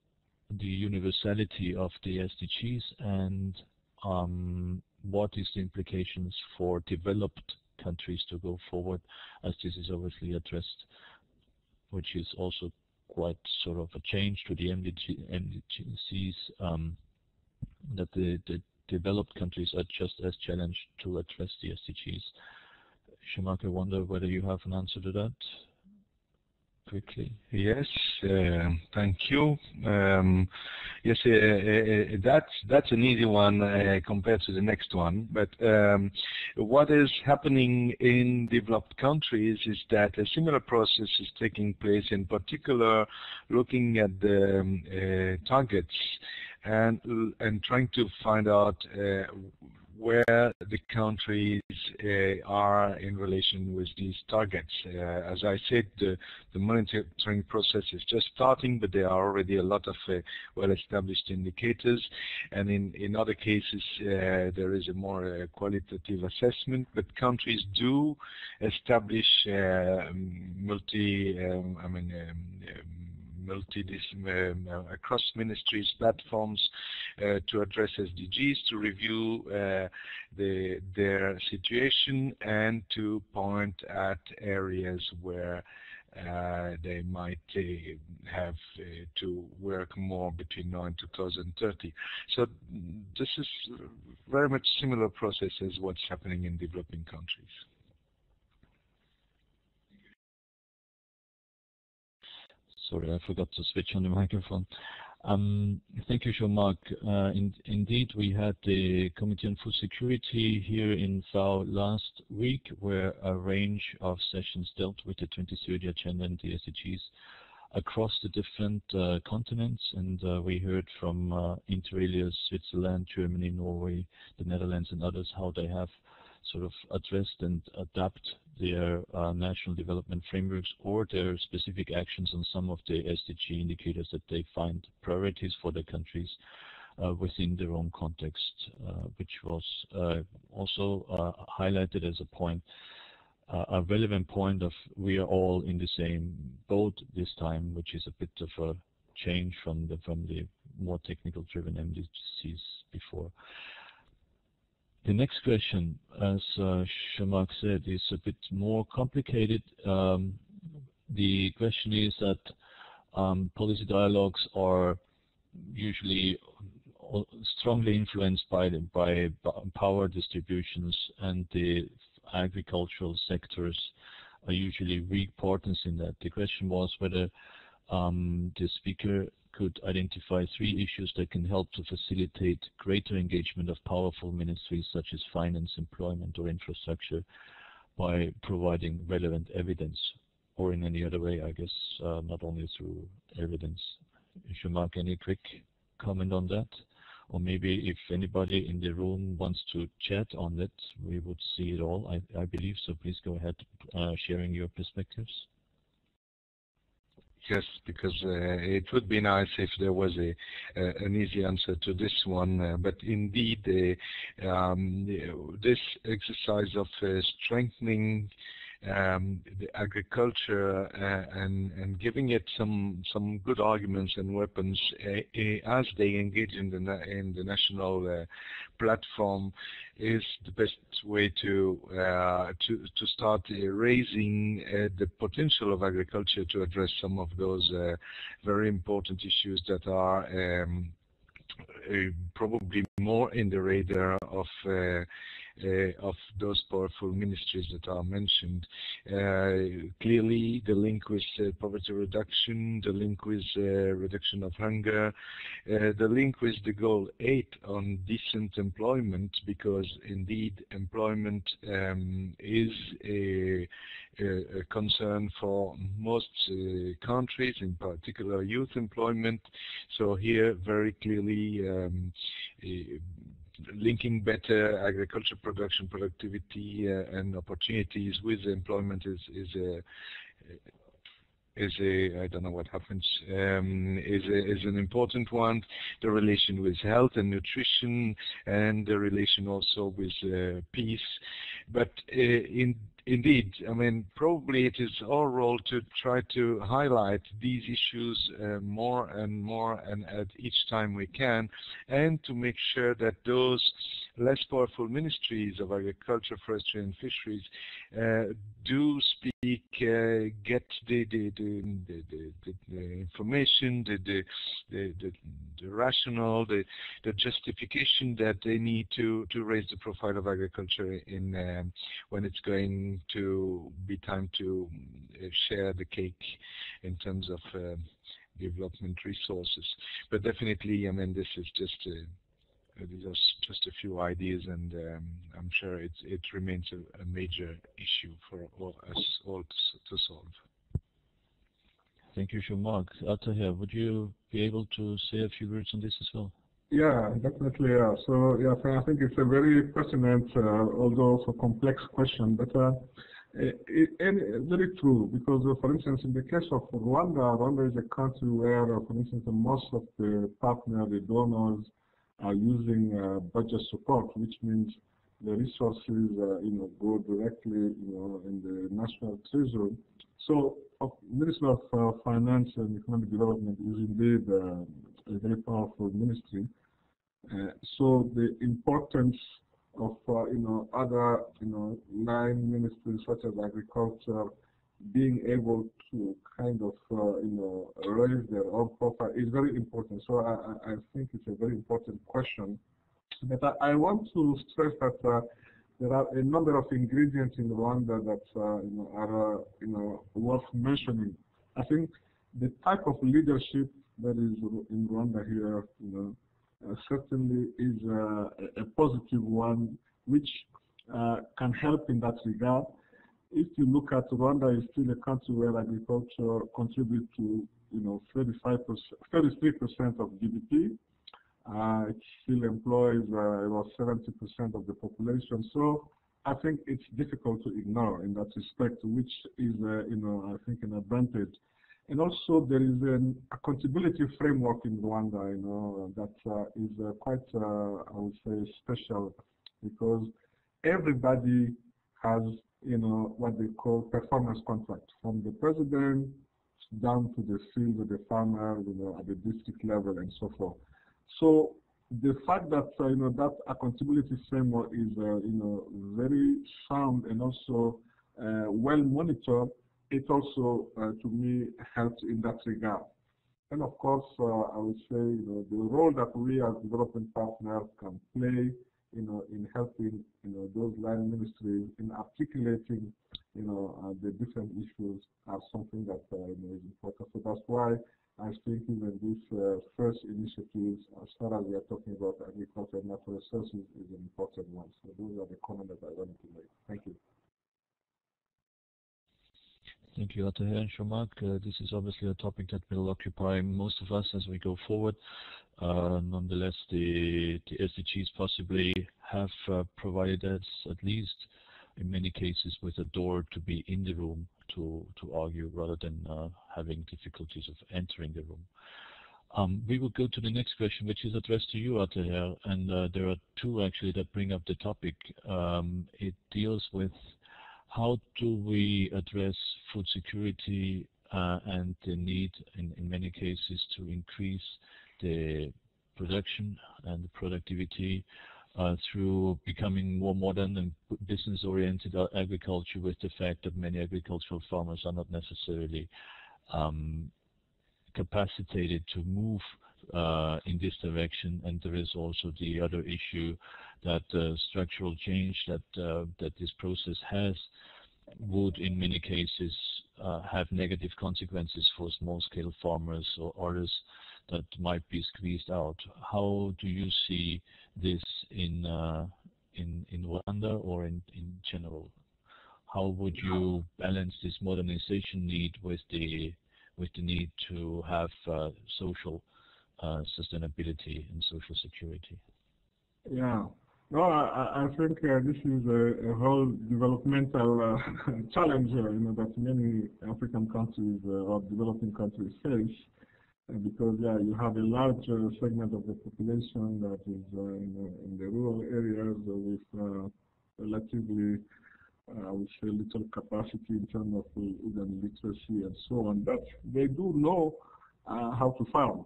the universality of the SDGs, and what is the implications for developed countries to go forward, as this is obviously addressed, which is also quite sort of a change to the MDGs, that the developed countries are just as challenged to address the SDGs. Jean-Marc, I wonder whether you have an answer to that quickly. Yes, thank you. Yes, that's an easy one compared to the next one. But what is happening in developed countries is that a similar process is taking place, in particular looking at the targets and trying to find out where the countries are in relation with these targets. As I said, the monitoring process is just starting, but there are already a lot of well-established indicators, and in other cases there is a more qualitative assessment, but countries do establish across ministries platforms to address SDGs, to review their situation, and to point at areas where they might have to work more between now and 2030. So this is very much similar process as what's happening in developing countries. Sorry, I forgot to switch on the microphone. Thank you, Jean-Marc. Indeed, we had the Committee on Food Security here in FAO last week, where a range of sessions dealt with the 2030 Agenda and the SDGs across the different continents, and we heard from inter alia, Switzerland, Germany, Norway, the Netherlands, and others, how they have sort of addressed and adapt their national development frameworks or their specific actions on some of the SDG indicators that they find priorities for their countries within their own context, which was also highlighted as a point, a relevant point of we are all in the same boat this time, which is a bit of a change from the more technical driven MDGs before. The next question, as Jean-Marc said, is a bit more complicated. The question is that policy dialogues are usually strongly influenced by power distributions, and the agricultural sectors are usually weak partners in that. The question was whether the speaker could identify 3 issues that can help to facilitate greater engagement of powerful ministries such as finance, employment, or infrastructure by providing relevant evidence, or in any other way, I guess, not only through evidence. Jean-Marc, any quick comment on that? Or maybe if anybody in the room wants to chat on it, we would see it all, I believe, so please go ahead sharing your perspectives. Yes, because it would be nice if there was an easy answer to this one, but indeed this exercise of strengthening the agriculture and giving it some good arguments and weapons as they engage in the national platform is the best way to start raising the potential of agriculture to address some of those very important issues that are probably more in the radar of those powerful ministries that are mentioned. Clearly, the link with poverty reduction, the link with reduction of hunger, the link with the goal 8 on decent employment, because indeed employment is a concern for most countries, in particular youth employment. So here, very clearly, linking better agriculture production, productivity, and opportunities with employment is I don't know what happens, is an important one. The relation with health and nutrition, and the relation also with peace. But indeed, I mean, probably it is our role to try to highlight these issues more and more, and at each time we can, and to make sure that those less powerful ministries of agriculture, forestry, and fisheries do speak, get the information, the rationale, the justification that they need to raise the profile of agriculture in when it's going to be time to share the cake in terms of development resources. But definitely, I mean, this is just these are just a few ideas, and I'm sure it remains a major issue for us all to solve. Thank you, Jean-Marc. Attaher, would you be able to say a few words on this as well? Yeah, definitely. Yeah. So yeah, I think it's a very pertinent, although also complex question, but very true. Because, for instance, in the case of Rwanda, Rwanda is a country where, for instance, most of the partners, the donors, are using budget support, which means the resources, go directly, in the national treasury. So, Ministry of Finance and Economic Development is indeed a very powerful ministry. So the importance of other line ministries such as agriculture being able to kind of raise their own profile is very important. So I think it's a very important question. But I want to stress that there are a number of ingredients in Rwanda that are worth mentioning. I think the type of leadership that is in Rwanda here, certainly is a positive one, which can help in that regard. If you look at Rwanda, is still a country where agriculture contributes to 33% of GDP. It still employs about 70% of the population. So I think it's difficult to ignore in that respect, which is I think an advantage. And also there is an accountability framework in Rwanda, that is quite, I would say, special, because everybody has, what they call performance contract, from the president down to the field with the farmer, at the district level and so forth. So the fact that, that accountability framework is, very sound and also well monitored, it also, to me, helps in that regard. And of course, I would say, the role that we as development partners can play, in helping, those line ministries in articulating, the different issues are something that is important. So that's why I think even these first initiatives, as far as we are talking about agriculture and natural resources, is an important one. So those are the comments that I wanted to make. Thank you. Thank you, Attaher and Jean-Marc. This is obviously a topic that will occupy most of us as we go forward. Nonetheless, the SDGs possibly have provided us, at least in many cases, with a door to be in the room to argue, rather than having difficulties of entering the room. We will go to the next question, which is addressed to you, Attaher, and there are two actually that bring up the topic. It deals with how do we address food security and the need, in many cases, to increase the production and the productivity through becoming more modern and business-oriented agriculture, with the fact that many agricultural farmers are not necessarily capacitated to move in this direction. And there is also the other issue that structural change that this process has would in many cases have negative consequences for small-scale farmers or others that might be squeezed out. How do you see this in Rwanda or in general? How would you balance this modernization need with the need to have social sustainability and social security? Yeah. No, I think this is a whole developmental challenge, that many African countries or developing countries face, because you have a large segment of the population that is in the rural areas with relatively, I would say, little capacity in terms of even literacy and so on. But they do know how to farm.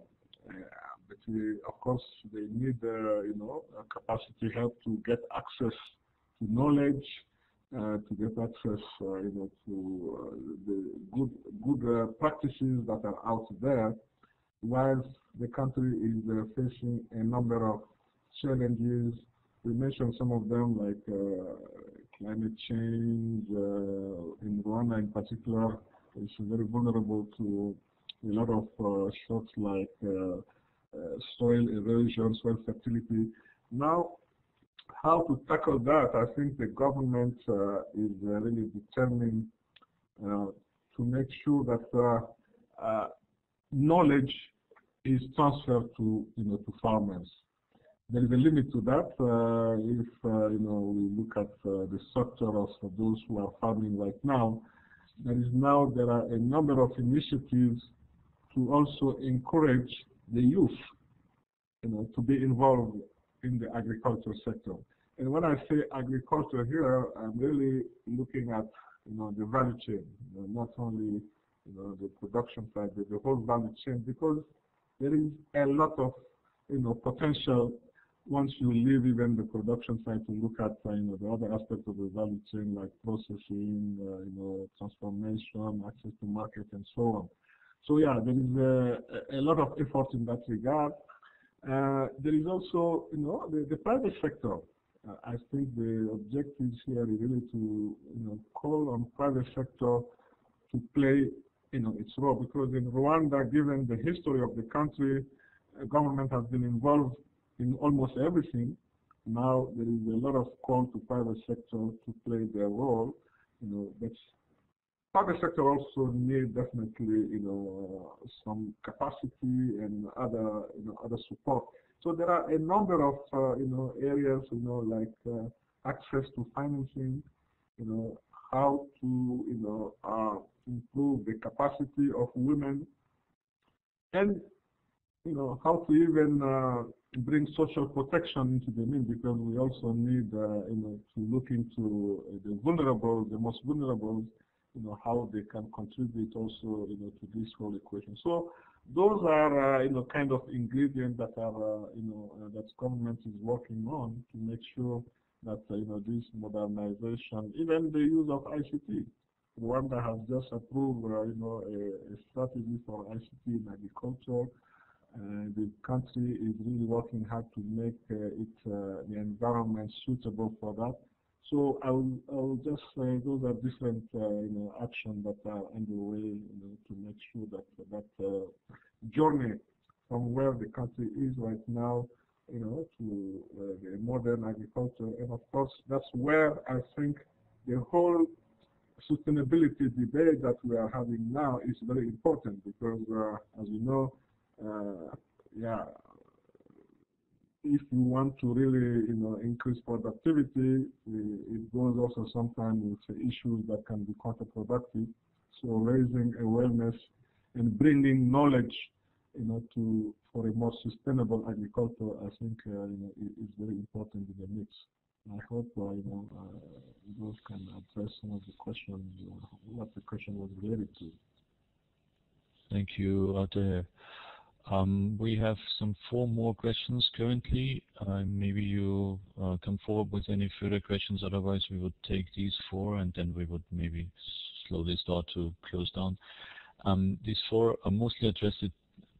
But of course, they need, capacity help to get access to knowledge, to get access, to the good practices that are out there, whilst the country is facing a number of challenges. We mentioned some of them, like climate change. In Rwanda, in particular, is very vulnerable to a lot of shocks like soil erosion, soil fertility. Now, how to tackle that? I think the government is really determined to make sure that knowledge is transferred to to farmers. there is a limit to that. If we look at the structure of those who are farming right now, there are a number of initiatives to also encourage the youth, to be involved in the agriculture sector. And when I say agriculture here, I'm really looking at the value chain, not only the production side, but the whole value chain, because there is a lot of potential once you leave even the production side to look at the other aspects of the value chain, like processing, transformation, access to market, and so on. So yeah, there is a lot of effort in that regard. There is also the private sector. I think the objectives here is really to call on private sector to play its role, because in Rwanda, given the history of the country, government has been involved in almost everything. Now there is a lot of call to private sector to play their role. But private sector also need definitely some capacity and other support. So there are a number of areas like access to financing, how to improve the capacity of women, and how to even bring social protection into the mix, because we also need to look into the vulnerable, the most vulnerable, how they can contribute also to this whole equation. So those are kind of ingredients that are that government is working on to make sure that this modernization, even the use of ICT. Rwanda has just approved a strategy for ICT in agriculture. The country is really working hard to make the environment suitable for that. So I will just say those are different actions that are underway to make sure that that journey from where the country is right now to the modern agriculture. And of course, that's where I think the whole sustainability debate that we are having now is very important, because as you know, if you want to really increase productivity, it goes also sometimes with issues that can be counterproductive. So raising awareness and bringing knowledge for a more sustainable agriculture, I think is very important in the mix. I hope those can address some of the questions, what the question was related to. Thank you, Attaher. We have some 4 more questions currently. Maybe you come forward with any further questions. Otherwise, we would take these 4 and then we would maybe slowly start to close down. These 4 are mostly addressed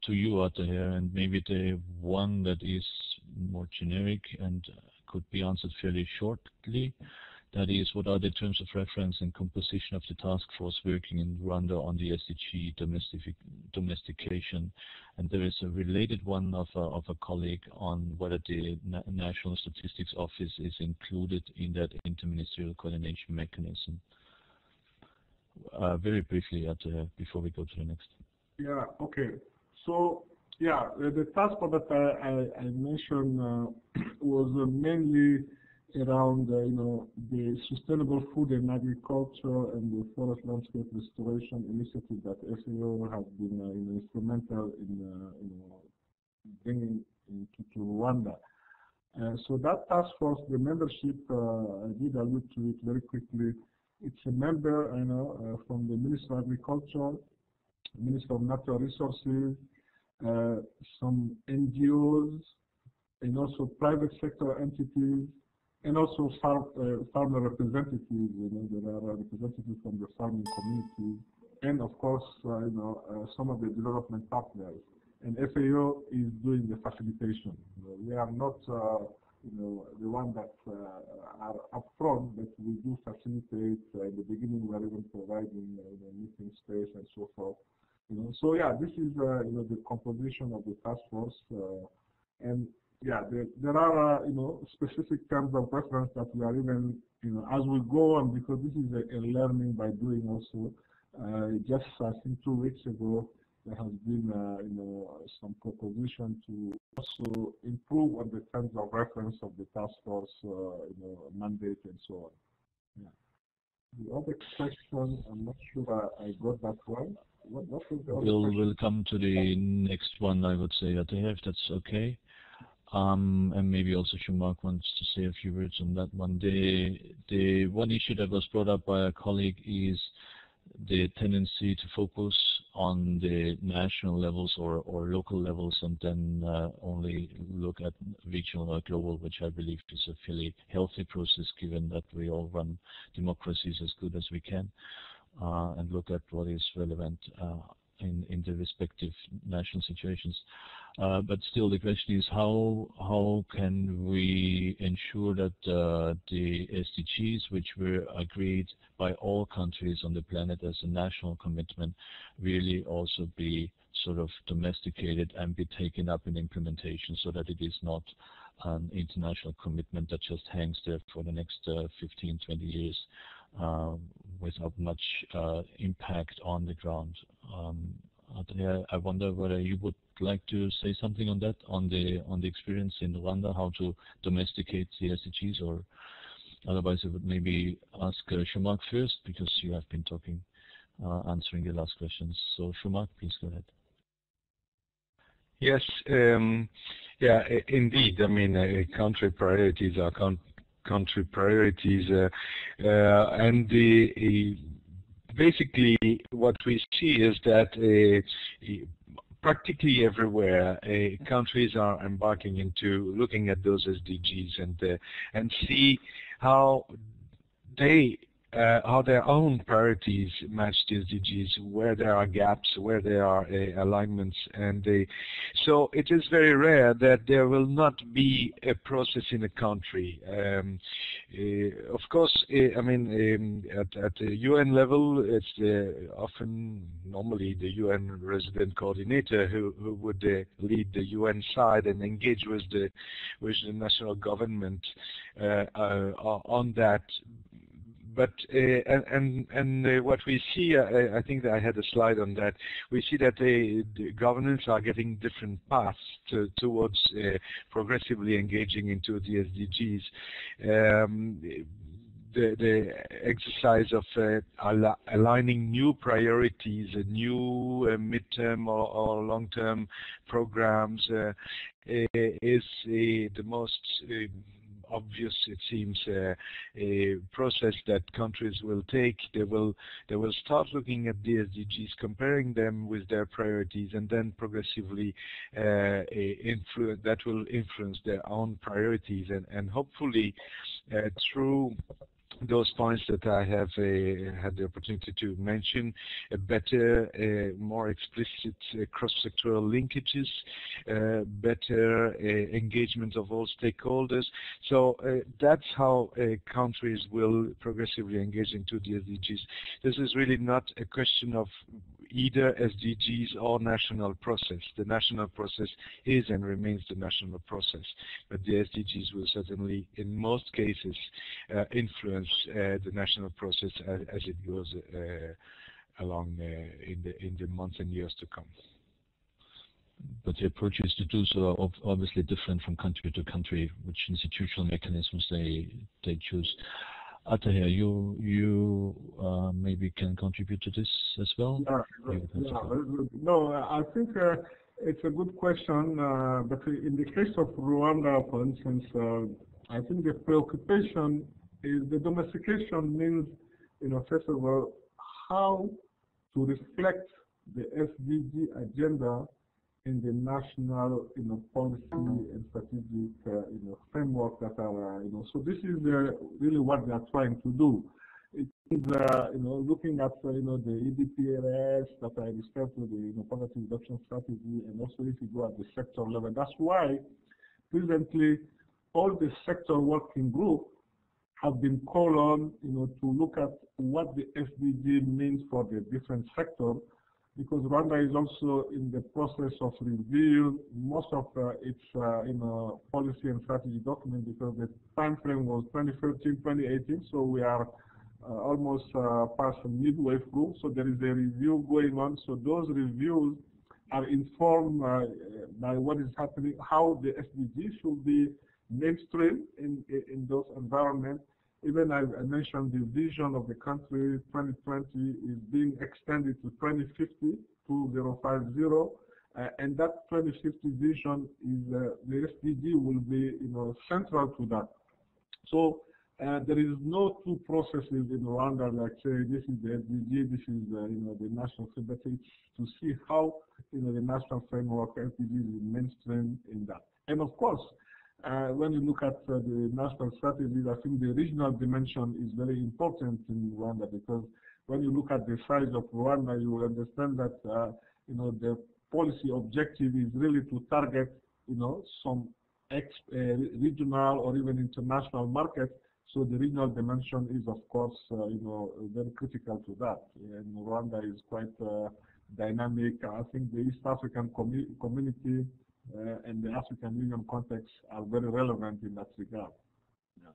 to you, Attaher, and maybe the one that is more generic and could be answered fairly shortly. That is, what are the terms of reference and composition of the task force working in Rwanda on the SDG domestication? And there is a related one of a colleague on whether the National Statistics Office is included in that interministerial coordination mechanism. Very briefly, before we go to the next. Yeah, okay. So, yeah, the task force that I mentioned was mainly around the sustainable food and agriculture and the forest landscape restoration initiative that FAO has been instrumental in bringing to Rwanda. So that task force, the membership, I did allude to it very quickly. It's a member, from the Minister of Agriculture, Minister of Natural Resources, some NGOs, and also private sector entities, and also farmer representatives. There are representatives from the farming community, and of course, some of the development partners. And FAO is doing the facilitation. We are not, the one that are up front, but we do facilitate. In the beginning, we are even providing meeting space and so forth. So yeah, this is the composition of the task force, and yeah, there are specific terms of reference that we are even as we go on, because this is a learning by doing also. Just I think 2 weeks ago, there has been some proposition to also improve on the terms of reference of the task force mandate and so on. Yeah. The other question, I'm not sure I got that right. What was the other question? We'll come to the next one, I would say, Attaher, if that's okay. And maybe also Jean-Marc wants to say a few words on that one. The one issue that was brought up by a colleague is the tendency to focus on the national levels or local levels and then only look at regional or global, which I believe is a fairly healthy process given that we all run democracies as good as we can and look at what is relevant in the respective national situations. But still the question is how can we ensure that the SDGs, which were agreed by all countries on the planet as a national commitment, really also be sort of domesticated and be taken up in implementation so that it is not an international commitment that just hangs there for the next 15, 20 years without much impact on the ground. I wonder whether you would like to say something on that, on the experience in Rwanda, how to domesticate the SDGs, or otherwise I would maybe ask Jean-Marc first, because you have been talking, answering the last questions. So Jean-Marc, please go ahead. Yes, yeah, indeed. I mean, country priorities are country priorities, and basically what we see is that practically everywhere countries are embarking into looking at those SDGs and see how their own priorities match the SDGs, where there are gaps, where there are alignments, and so it is very rare that there will not be a process in a country. Of course, I mean, at the UN level, it's often normally the UN resident coordinator who would lead the UN side and engage with the national government on that. But what we see, I think that I had a slide on that. We see that the governments are getting different paths towards progressively engaging into the SDGs. The exercise of aligning new priorities, new midterm or long-term programs is the most obvious, it seems, a process that countries will take. They will start looking at the SDGs, comparing them with their priorities, and then progressively that will influence their own priorities, and hopefully through those points that I have had the opportunity to mention, a better, more explicit cross-sectoral linkages, better engagement of all stakeholders. So that's how countries will progressively engage into the SDGs. This is really not a question of either SDGs or national process. The national process is and remains the national process, but the SDGs will certainly, in most cases, influence the national process as it goes along in the months and years to come. But the approaches to do so are obviously different from country to country, which institutional mechanisms they choose. Attaher, you maybe can contribute to this as well? No, I think it's a good question, but in the case of Rwanda, for instance, I think the preoccupation is the domestication means, first of all, how to reflect the SDG agenda in the national, policy and strategic, framework that are, so this is really what they are trying to do. It is, looking at, the EDPRS that I refer to, the poverty reduction strategy, and also if you go at the sector level. That's why presently all the sector working group have been called on, to look at what the SDG means for the different sectors, because Rwanda is also in the process of review most of its policy and strategy document, because the time frame was 2013-2018, so we are almost past midway through. So there is a review going on. So those reviews are informed by what is happening, how the SDGs should be mainstream in those environments. Even I mentioned the vision of the country 2020 is being extended to 2050, 2050, and that 2050 vision is the SDG will be central to that. So there is no two processes in Rwanda like say this is the SDG, this is the national strategy, to see how the national framework SDG is mainstream in that. And of course, when you look at the national strategies, I think the regional dimension is very important in Rwanda, because when you look at the size of Rwanda, you will understand that the policy objective is really to target some regional or even international markets. So the regional dimension is, of course, very critical to that. And Rwanda is quite dynamic. I think the East African community and the African Union context are very relevant in that regard. Yeah.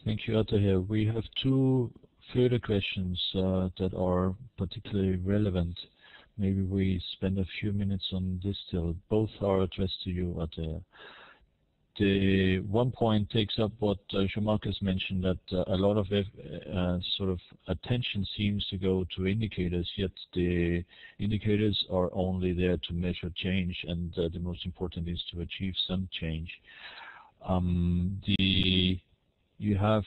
Thank you, Attaher. We have two further questions that are particularly relevant. Maybe we spend a few minutes on this still. Both are addressed to you, Attaher. The one point takes up what Jean-Marc has mentioned, that a lot of sort of attention seems to go to indicators, yet the indicators are only there to measure change, and the most important is to achieve some change. You have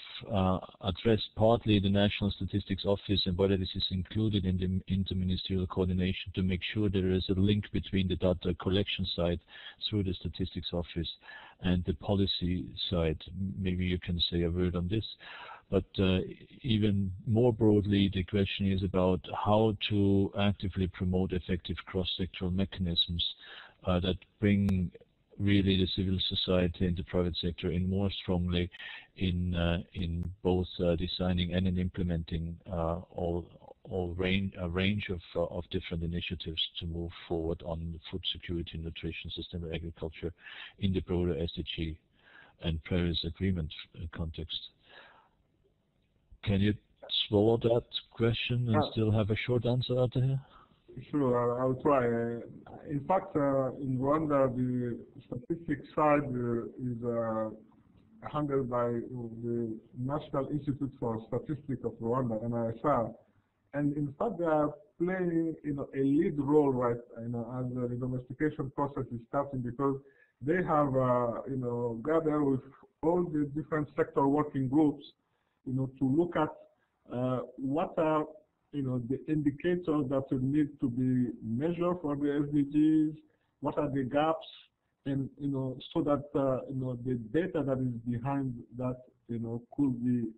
addressed partly the National Statistics Office and whether this is included in the interministerial coordination to make sure there is a link between the data collection side through the Statistics Office and the policy side. Maybe you can say a word on this. But even more broadly, the question is about how to actively promote effective cross-sectoral mechanisms that bring really the civil society and the private sector in more strongly in both designing and in implementing a range of different initiatives to move forward on food security, nutrition, sustainable agriculture in the broader SDG and Paris Agreement context. Can you swallow that question and still have a short answer out there? Sure, I'll try. In fact, in Rwanda, the statistics side is handled by the National Institute for Statistics of Rwanda, NISR. And in fact, they are playing a lead role, right, as the domestication process is starting, because they have gathered with all the different sector working groups, to look at what are the indicators that will need to be measured for the SDGs, what are the gaps, and so that the data that is behind that could be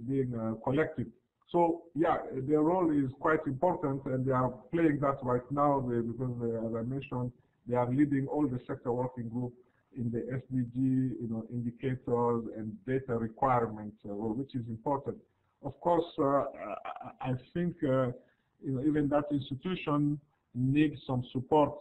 being collected. So yeah, their role is quite important, and they are playing that right now because as I mentioned, they are leading all the sector working group in the SDG indicators and data requirements, which is important. Of course, I think even that institution needs some support.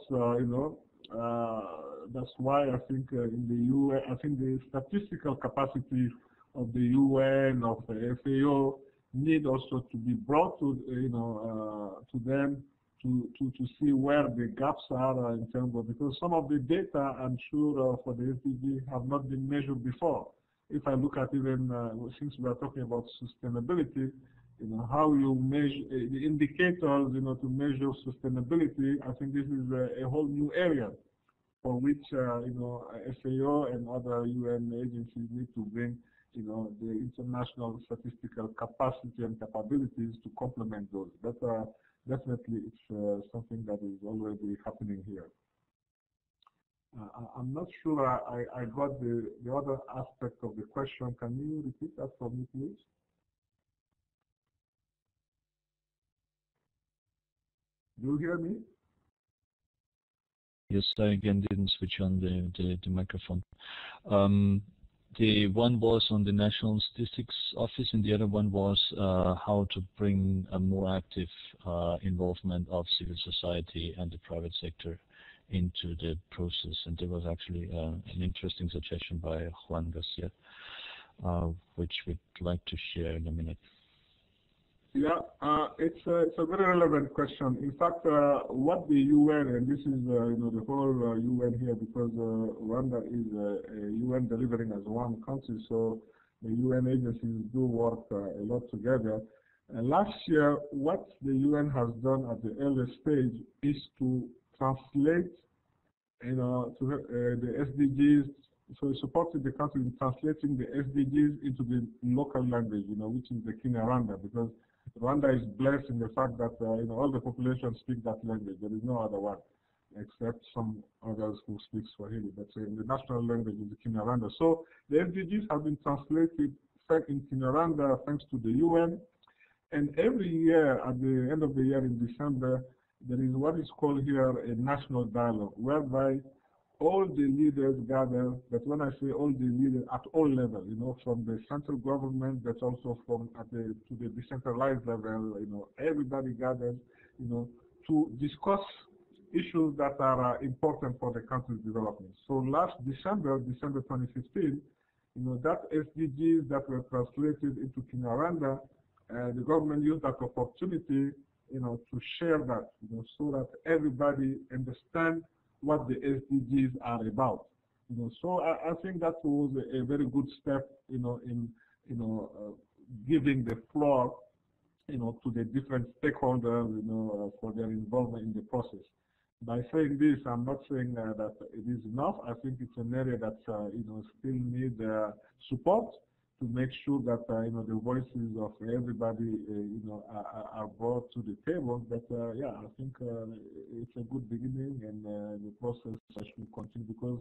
That's why I think in the UN, I think the statistical capacity of the UN, of the FAO, need also to be brought to to them to see where the gaps are in terms of, because some of the data I'm sure for the SDG have not been measured before. If I look at even since we are talking about sustainability, how you measure the indicators, to measure sustainability, I think this is a whole new area for which FAO and other UN agencies need to bring the international statistical capacity and capabilities to complement those. But definitely it's something that is already happening here. I'm not sure I got the other aspect of the question. Can you repeat that for me, please? Do you hear me? Yes, I again didn't switch on the microphone. The one was on the National Statistics Office, and the other one was how to bring a more active involvement of civil society and the private sector into the process. And there was actually an interesting suggestion by Juan Garcia, which we'd like to share in a minute. Yeah, it's a very relevant question. In fact, what the UN, and this is the whole UN here, because Rwanda is a UN delivering as one country, so the UN agencies do work a lot together. Last year, what the UN has done at the early stage is to translate, to the SDGs. So it supported the country in translating the SDGs into the local language, which is the Kinyarwanda, because Rwanda is blessed in the fact that all the population speak that language. There is no other one, except some others who speak Swahili. But the national language is the Kinyarwanda. So the SDGs have been translated in Kinyarwanda thanks to the UN. And every year, at the end of the year in December, there is what is called here a national dialogue, whereby all the leaders gather. But when I say all the leaders, at all levels, from the central government, but also from to the decentralized level, everybody gathers, to discuss issues that are important for the country's development. So last December 2015, that SDGs that were translated into Kinyarwanda, the government used that opportunity, to share that, so that everybody understands what the SDGs are about. So I think that was a very good step, in giving the floor, to the different stakeholders, for their involvement in the process. By saying this, I'm not saying that it is enough. I think it's an area that still needs support to make sure that the voices of everybody are brought to the table. But yeah, I think it's a good beginning, and the process should continue, because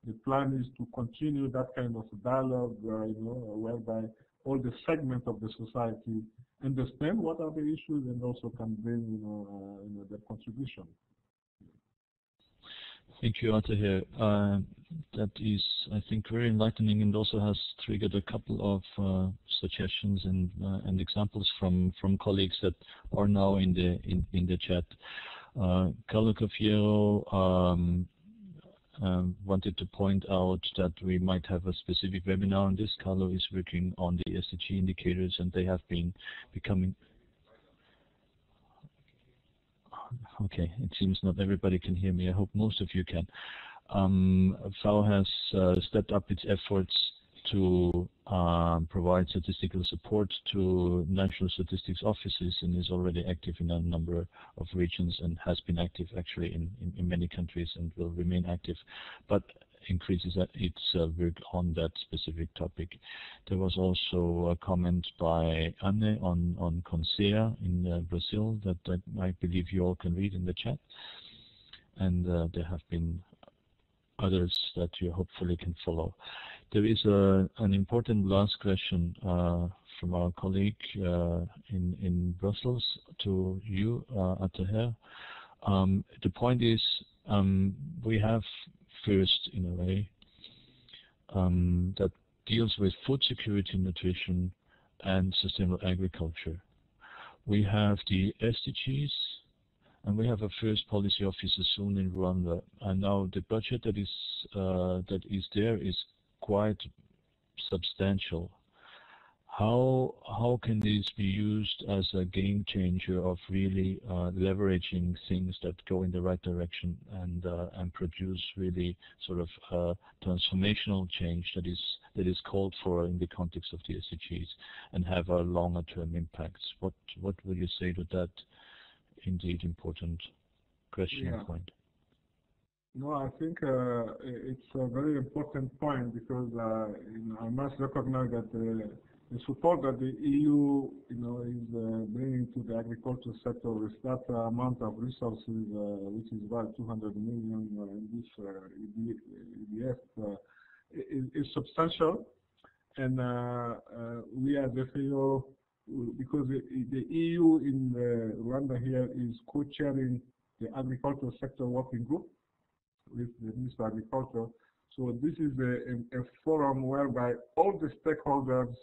the plan is to continue that kind of dialogue, whereby all the segments of the society understand what are the issues and also can bring their contribution. Thank you, Attaher. That is, I think, very enlightening, and also has triggered a couple of suggestions and examples from colleagues that are now in the chat. Carlo Cafiero wanted to point out that we might have a specific webinar on this. Carlo is working on the SDG indicators, and they have been becoming. Okay, it seems not everybody can hear me. I hope most of you can. FAO has stepped up its efforts to provide statistical support to national statistics offices, and is already active in a number of regions, and has been active actually in many countries, and will remain active, but increases its work on that specific topic. There was also a comment by Anne on CONSEA in Brazil that I believe you all can read in the chat, and there have been others that you hopefully can follow. There is an important last question from our colleague in Brussels to you, Attaher. The point is, we have first, in a way, that deals with food security, nutrition, and sustainable agriculture. We have the SDGs, and we have a first policy officer soon in Rwanda. And now the budget that is there is quite substantial. How can this be used as a game changer of really leveraging things that go in the right direction and produce really sort of transformational change that is called for in the context of the SDGs, and have a longer term impacts? What will you say to that indeed important question and point? No, I think it's a very important point, because I must recognize that the support that the EU is bringing to the agriculture sector with that amount of resources, which is about 200 million in this EDF, is substantial. And we as FAO, because the EU in Rwanda here is co-chairing the agricultural sector working group with the Minister of Agriculture. So this is a forum whereby all the stakeholders,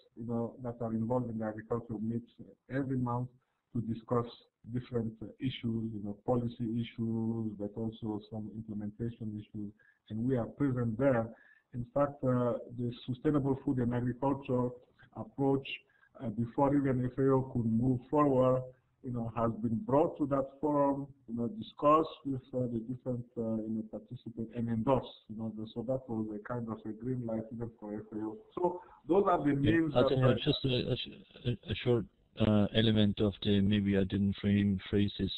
that are involved in the agriculture meet every month to discuss different issues, policy issues, but also some implementation issues, and we are present there. In fact, the sustainable food and agriculture approach before even FAO could move forward, has been brought to that forum, discussed with the different participants and endorsed. So that was a kind of a green light even for FAO. So those are the means. Yeah, just a short element of the, maybe I didn't phrase this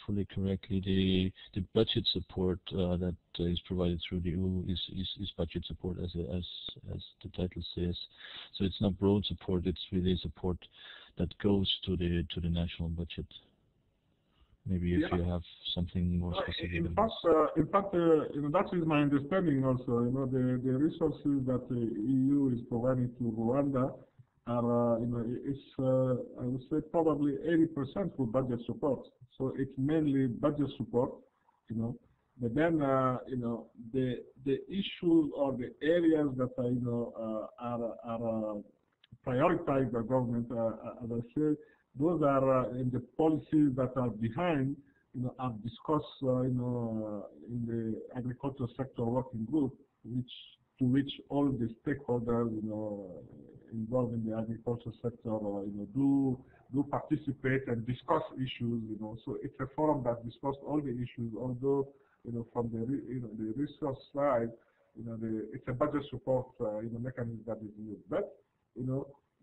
fully correctly. The budget support that is provided through the EU is budget support, as the title says. So it's not broad support; it's really support that goes to the national budget. Maybe if you have something more specific. In fact, that is my understanding also. The resources that the EU is providing to Rwanda are, it's I would say probably 80% for budget support. So it's mainly budget support, But then, the issues or the areas that are prioritized by government, as I said, those are in the policies that are behind, are discussed, in the agricultural sector working group, to which all the stakeholders, involved in the agricultural sector, do participate and discuss issues, So it's a forum that discusses all the issues, although, from the resource side, it's a budget support, mechanism that is used. But,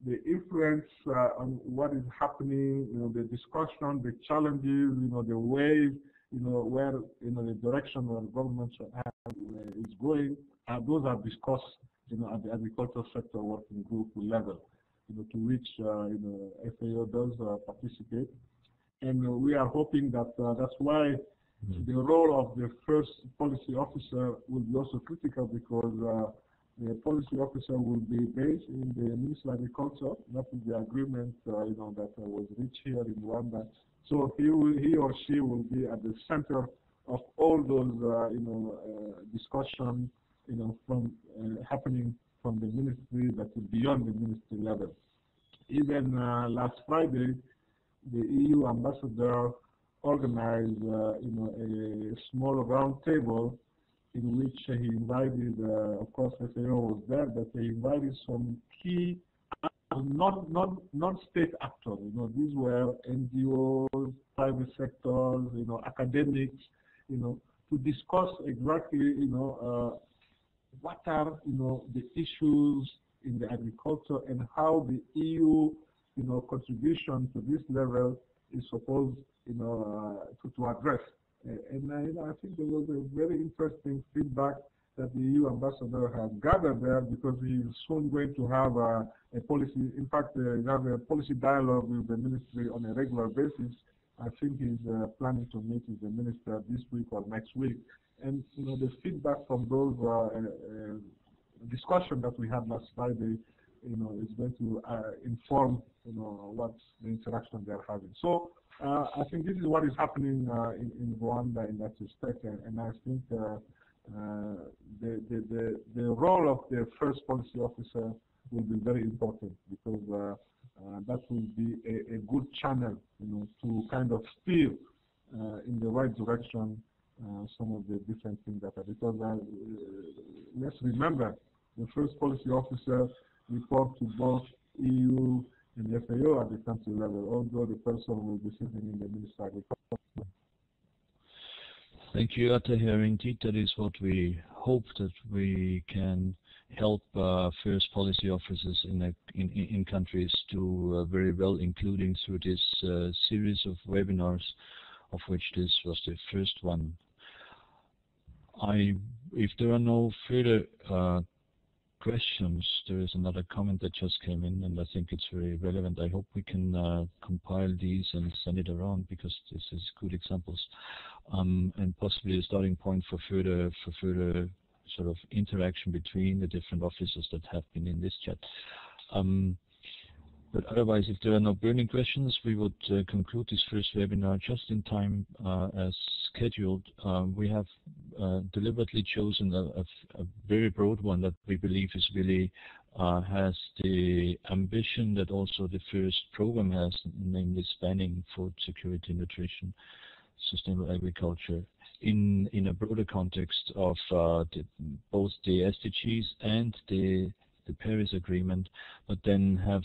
the influence on what is happening, the discussion, the challenges, the ways, where, the direction where the government is going, those are discussed, at the agricultural sector working group level, to which, FAO does participate. And we are hoping that that's why the role of the first policy officer will be also critical, because the policy officer will be based in the Ministry of Agriculture. That is the agreement, that was reached here in Rwanda. So he or she will be at the center of all those, discussions, from happening from the ministry that is beyond the ministry level. Even last Friday, the EU ambassador organized, a small round table in which he invited, of course, FAO was there, but he invited some key non-state actors. These were NGOs, private sectors, academics, to discuss exactly, what are, the issues in the agriculture and how the EU, contribution to this level is supposed, to address. And I think there was a very interesting feedback that the EU ambassador has gathered there, because he is soon going to have a policy. In fact, have a policy dialogue with the ministry on a regular basis. I think he's planning to meet with the minister this week or next week. And the feedback from those discussion that we had last Friday, is going to inform what the interaction they are having. So I think this is what is happening in Rwanda in that respect, and I think the role of the first policy officer will be very important, because that will be a good channel, to kind of steer in the right direction some of the different things that are, because let's remember, the first policy officer reports to both EU and the FAO at the country level, although the person will be sitting in the Ministry of Agriculture. Thank you, Attaher. Indeed, that is what we hope, that we can help first policy officers in countries do very well, including through this series of webinars, of which this was the first one. If there are no further questions, there is another comment that just came in, and I think it's very relevant. I hope we can compile these and send it around, because this is good examples, and possibly a starting point for further sort of interaction between the different officers that have been in this chat. But otherwise, if there are no burning questions, we would conclude this first webinar just in time as scheduled. We have deliberately chosen a very broad one that we believe is really has the ambition that also the first program has, namely spanning food security, nutrition, sustainable agriculture, in a broader context of both the SDGs and the Paris Agreement, but then have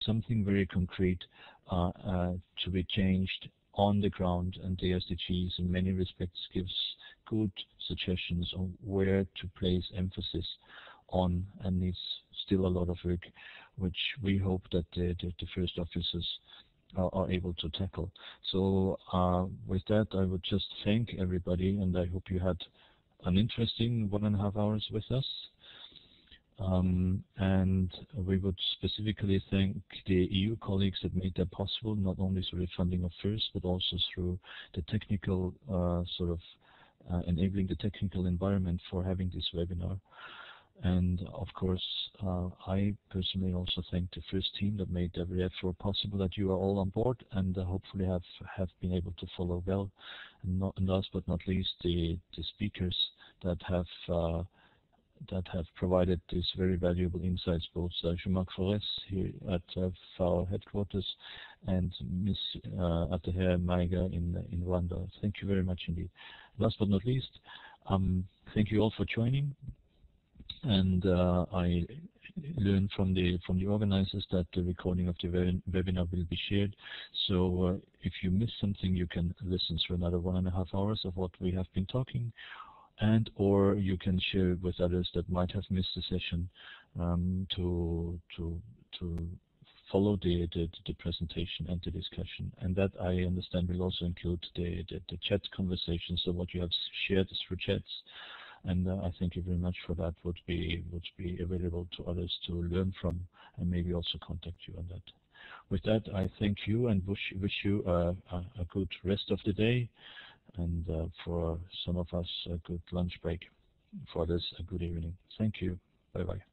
something very concrete to be changed on the ground, and the SDGs in many respects gives good suggestions on where to place emphasis on, and needs still a lot of work, which we hope that the first officers are able to tackle. So with that, I would just thank everybody, and I hope you had an interesting 1.5 hours with us. And we would specifically thank the EU colleagues that made that possible, not only through the funding of FAORES, but also through the technical enabling the technical environment for having this webinar. And of course, I personally also thank the first team that made every effort possible, that you are all on board, and hopefully have been able to follow well. And last but not least, the speakers that have provided these very valuable insights, both Jean-Marc Faurès here at FAO headquarters and Ms. Attaher Maiga in Rwanda. Thank you very much indeed. Last but not least, thank you all for joining. And I learned from the organizers that the recording of the webinar will be shared. So if you miss something, you can listen through another 1.5 hours of what we have been talking, and or you can share it with others that might have missed the session to follow the presentation and the discussion. And that, I understand, will also include the chat conversations, so what you have shared through chats. And I thank you very much for that. Would be available to others to learn from, and maybe also contact you on that. With that, I thank you and wish you a good rest of the day, and for some of us a good lunch break, for others a good evening. Thank you. Bye bye.